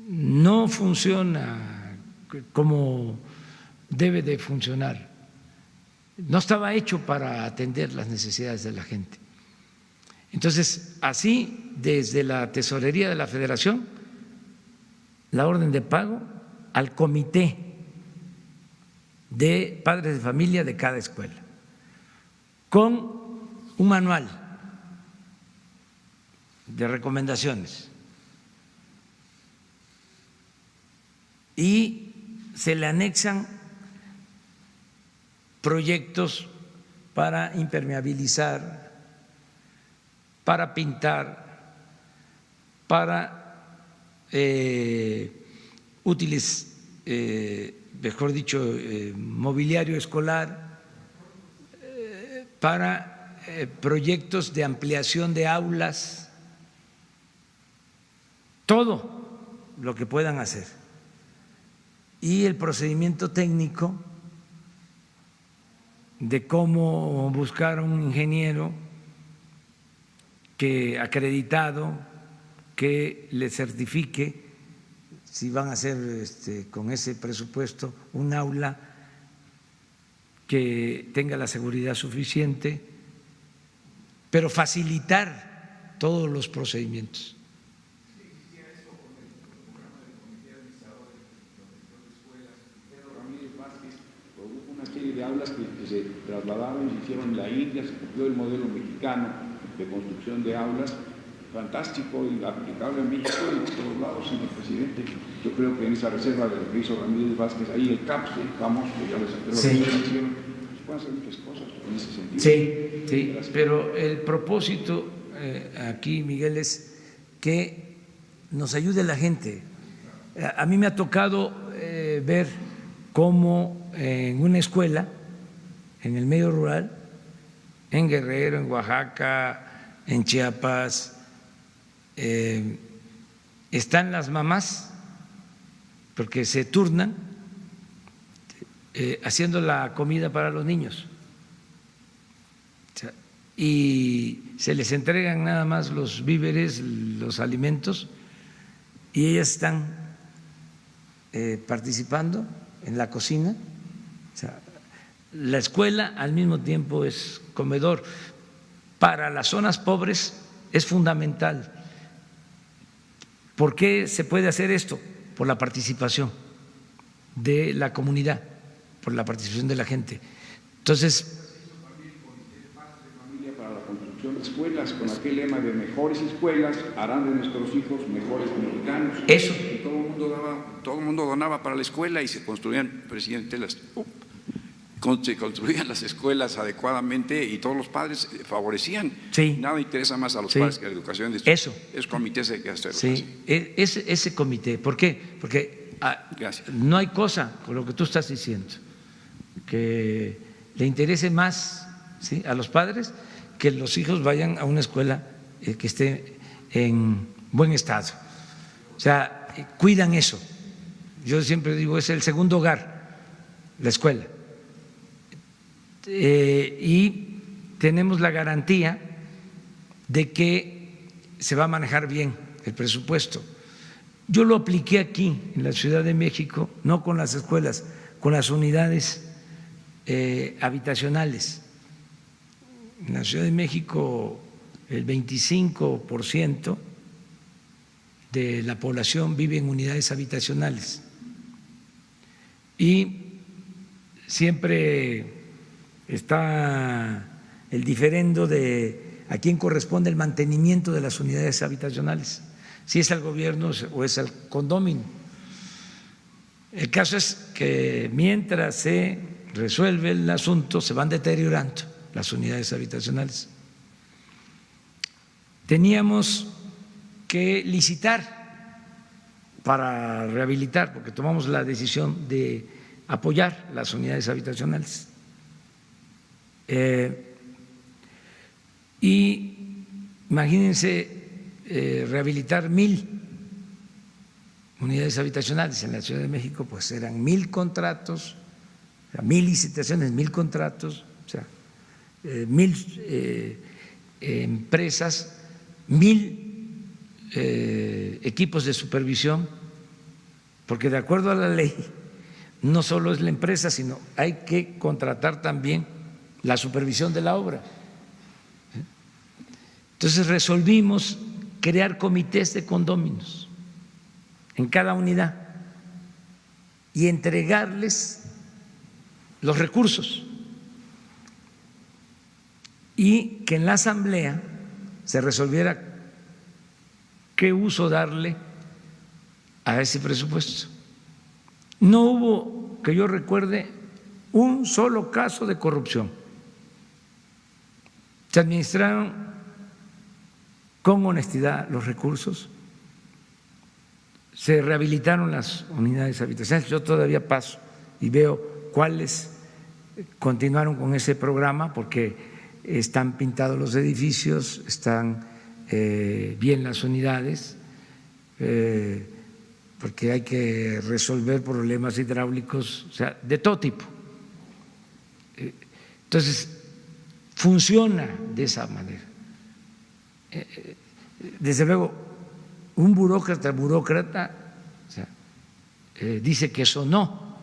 no funciona como debe de funcionar. No estaba hecho para atender las necesidades de la gente. Entonces, así, desde la Tesorería de la Federación, la orden de pago al comité de padres de familia de cada escuela, con un manual de recomendaciones, y se le anexan proyectos para impermeabilizar, para pintar, para útiles, mejor dicho, mobiliario escolar, para proyectos de ampliación de aulas, todo lo que puedan hacer. Y el procedimiento técnico de cómo buscar a un ingeniero que acreditado que le certifique si van a hacer con ese presupuesto un aula que tenga la seguridad suficiente, pero facilitar todos los procedimientos. Una serie de aulas que se trasladaron y se hicieron en la India, se copió el modelo mexicano de construcción de aulas, fantástico y aplicable en México y en todos lados, señor presidente. Yo creo que en esa reserva de lo que hizo Ramírez Vázquez, ahí el CAPS, famoso, ya les Sí. se pueden hacer muchas cosas en ese sentido. Sí, sí, pero el propósito aquí, Miguel, es que nos ayude la gente. A mí me ha tocado ver cómo en una escuela, en el medio rural, en Guerrero, en Oaxaca, en Chiapas, están las mamás, porque se turnan haciendo la comida para los niños, y se les entregan nada más los víveres, los alimentos, y ellas están participando en la cocina. O sea, la escuela al mismo tiempo es comedor. Para las zonas pobres es fundamental. ¿Por qué se puede hacer esto? Por la participación de la comunidad, por la participación de la gente. Entonces, para la construcción de escuelas, con aquel lema de mejores escuelas harán de nuestros hijos mejores mexicanos. Eso. Y todo el mundo donaba para la escuela y se construían, presidente, se construían las escuelas adecuadamente y todos los padres favorecían. Sí. Nada interesa más a los Sí. padres que la educación de Eso. Es comités hay que hacerlo. sí, ese comité. ¿Por qué? Porque no hay cosa con lo que tú estás diciendo que le interese más, ¿sí?, a los padres que los hijos vayan a una escuela que esté en buen estado. O sea, cuidan eso. Yo siempre digo, es el segundo hogar, la escuela. Y tenemos la garantía de que se va a manejar bien el presupuesto. Yo lo apliqué aquí en la Ciudad de México, no con las escuelas, con las unidades habitacionales. En la Ciudad de México el 25% de la población vive en unidades habitacionales y siempre está el diferendo de a quién corresponde el mantenimiento de las unidades habitacionales, si es al gobierno o es al condominio. El caso es que mientras se resuelve el asunto se van deteriorando las unidades habitacionales. Teníamos que licitar para rehabilitar, porque tomamos la decisión de apoyar las unidades habitacionales. Y imagínense rehabilitar 1,000 unidades habitacionales en la Ciudad de México, pues eran 1,000 contratos, 1,000 licitaciones, 1,000 contratos, o sea, 1,000 empresas, 1,000 equipos de supervisión, porque de acuerdo a la ley no solo es la empresa, sino hay que contratar también la supervisión de la obra. Entonces resolvimos crear comités de condóminos en cada unidad y entregarles los recursos y que en la asamblea se resolviera qué uso darle a ese presupuesto. No hubo, que yo recuerde, un solo caso de corrupción. Se administraron con honestidad los recursos, se rehabilitaron las unidades habitacionales. Yo todavía paso y veo cuáles continuaron con ese programa, porque están pintados los edificios, están bien las unidades, porque hay que resolver problemas hidráulicos, o sea, de todo tipo. Entonces, funciona de esa manera. Desde luego, un burócrata o sea, dice que eso no,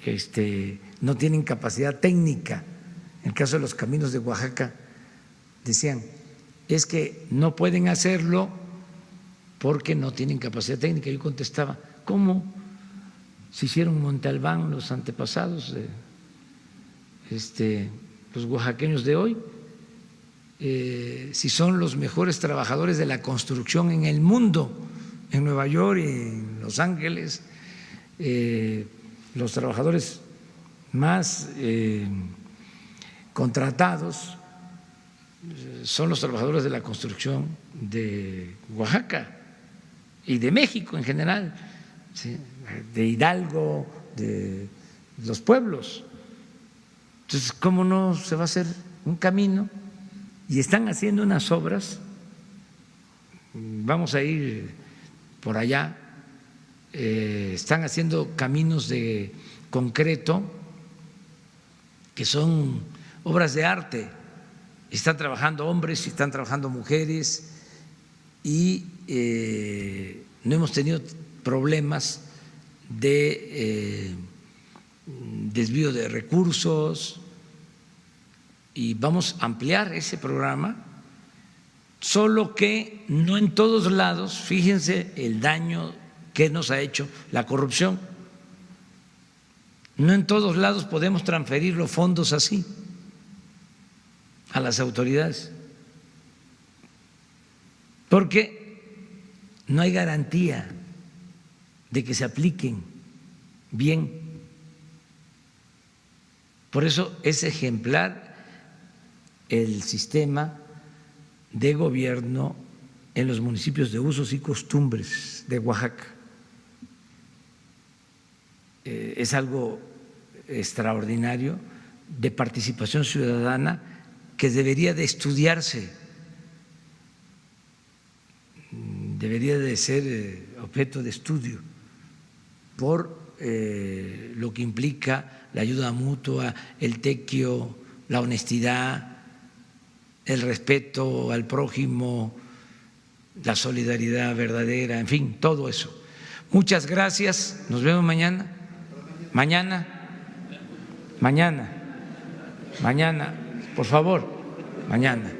que no tienen capacidad técnica. En el caso de los caminos de Oaxaca, decían, es que no pueden hacerlo porque no tienen capacidad técnica. Yo contestaba, ¿cómo se hicieron Monte Albán los antepasados de los oaxaqueños de hoy? Si son los mejores trabajadores de la construcción en el mundo, en Nueva York y en Los Ángeles, los trabajadores más contratados son los trabajadores de la construcción de Oaxaca y de México en general, ¿sí? De Hidalgo, de los pueblos. Entonces, ¿cómo no se va a hacer un camino? Y están haciendo unas obras, vamos a ir por allá, están haciendo caminos de concreto que son obras de arte. Están trabajando hombres y están trabajando mujeres y no hemos tenido problemas de desvío de recursos. Y vamos a ampliar ese programa, solo que no en todos lados, fíjense el daño que nos ha hecho la corrupción, no en todos lados podemos transferir los fondos así a las autoridades, porque no hay garantía de que se apliquen bien. Por eso es ejemplar el sistema de gobierno en los municipios de usos y costumbres de Oaxaca. Es algo extraordinario de participación ciudadana que debería de estudiarse, debería de ser objeto de estudio por lo que implica la ayuda mutua, el tequio, la honestidad, el respeto al prójimo, la solidaridad verdadera, en fin, todo eso. Muchas gracias, nos vemos mañana. Mañana, por favor, mañana.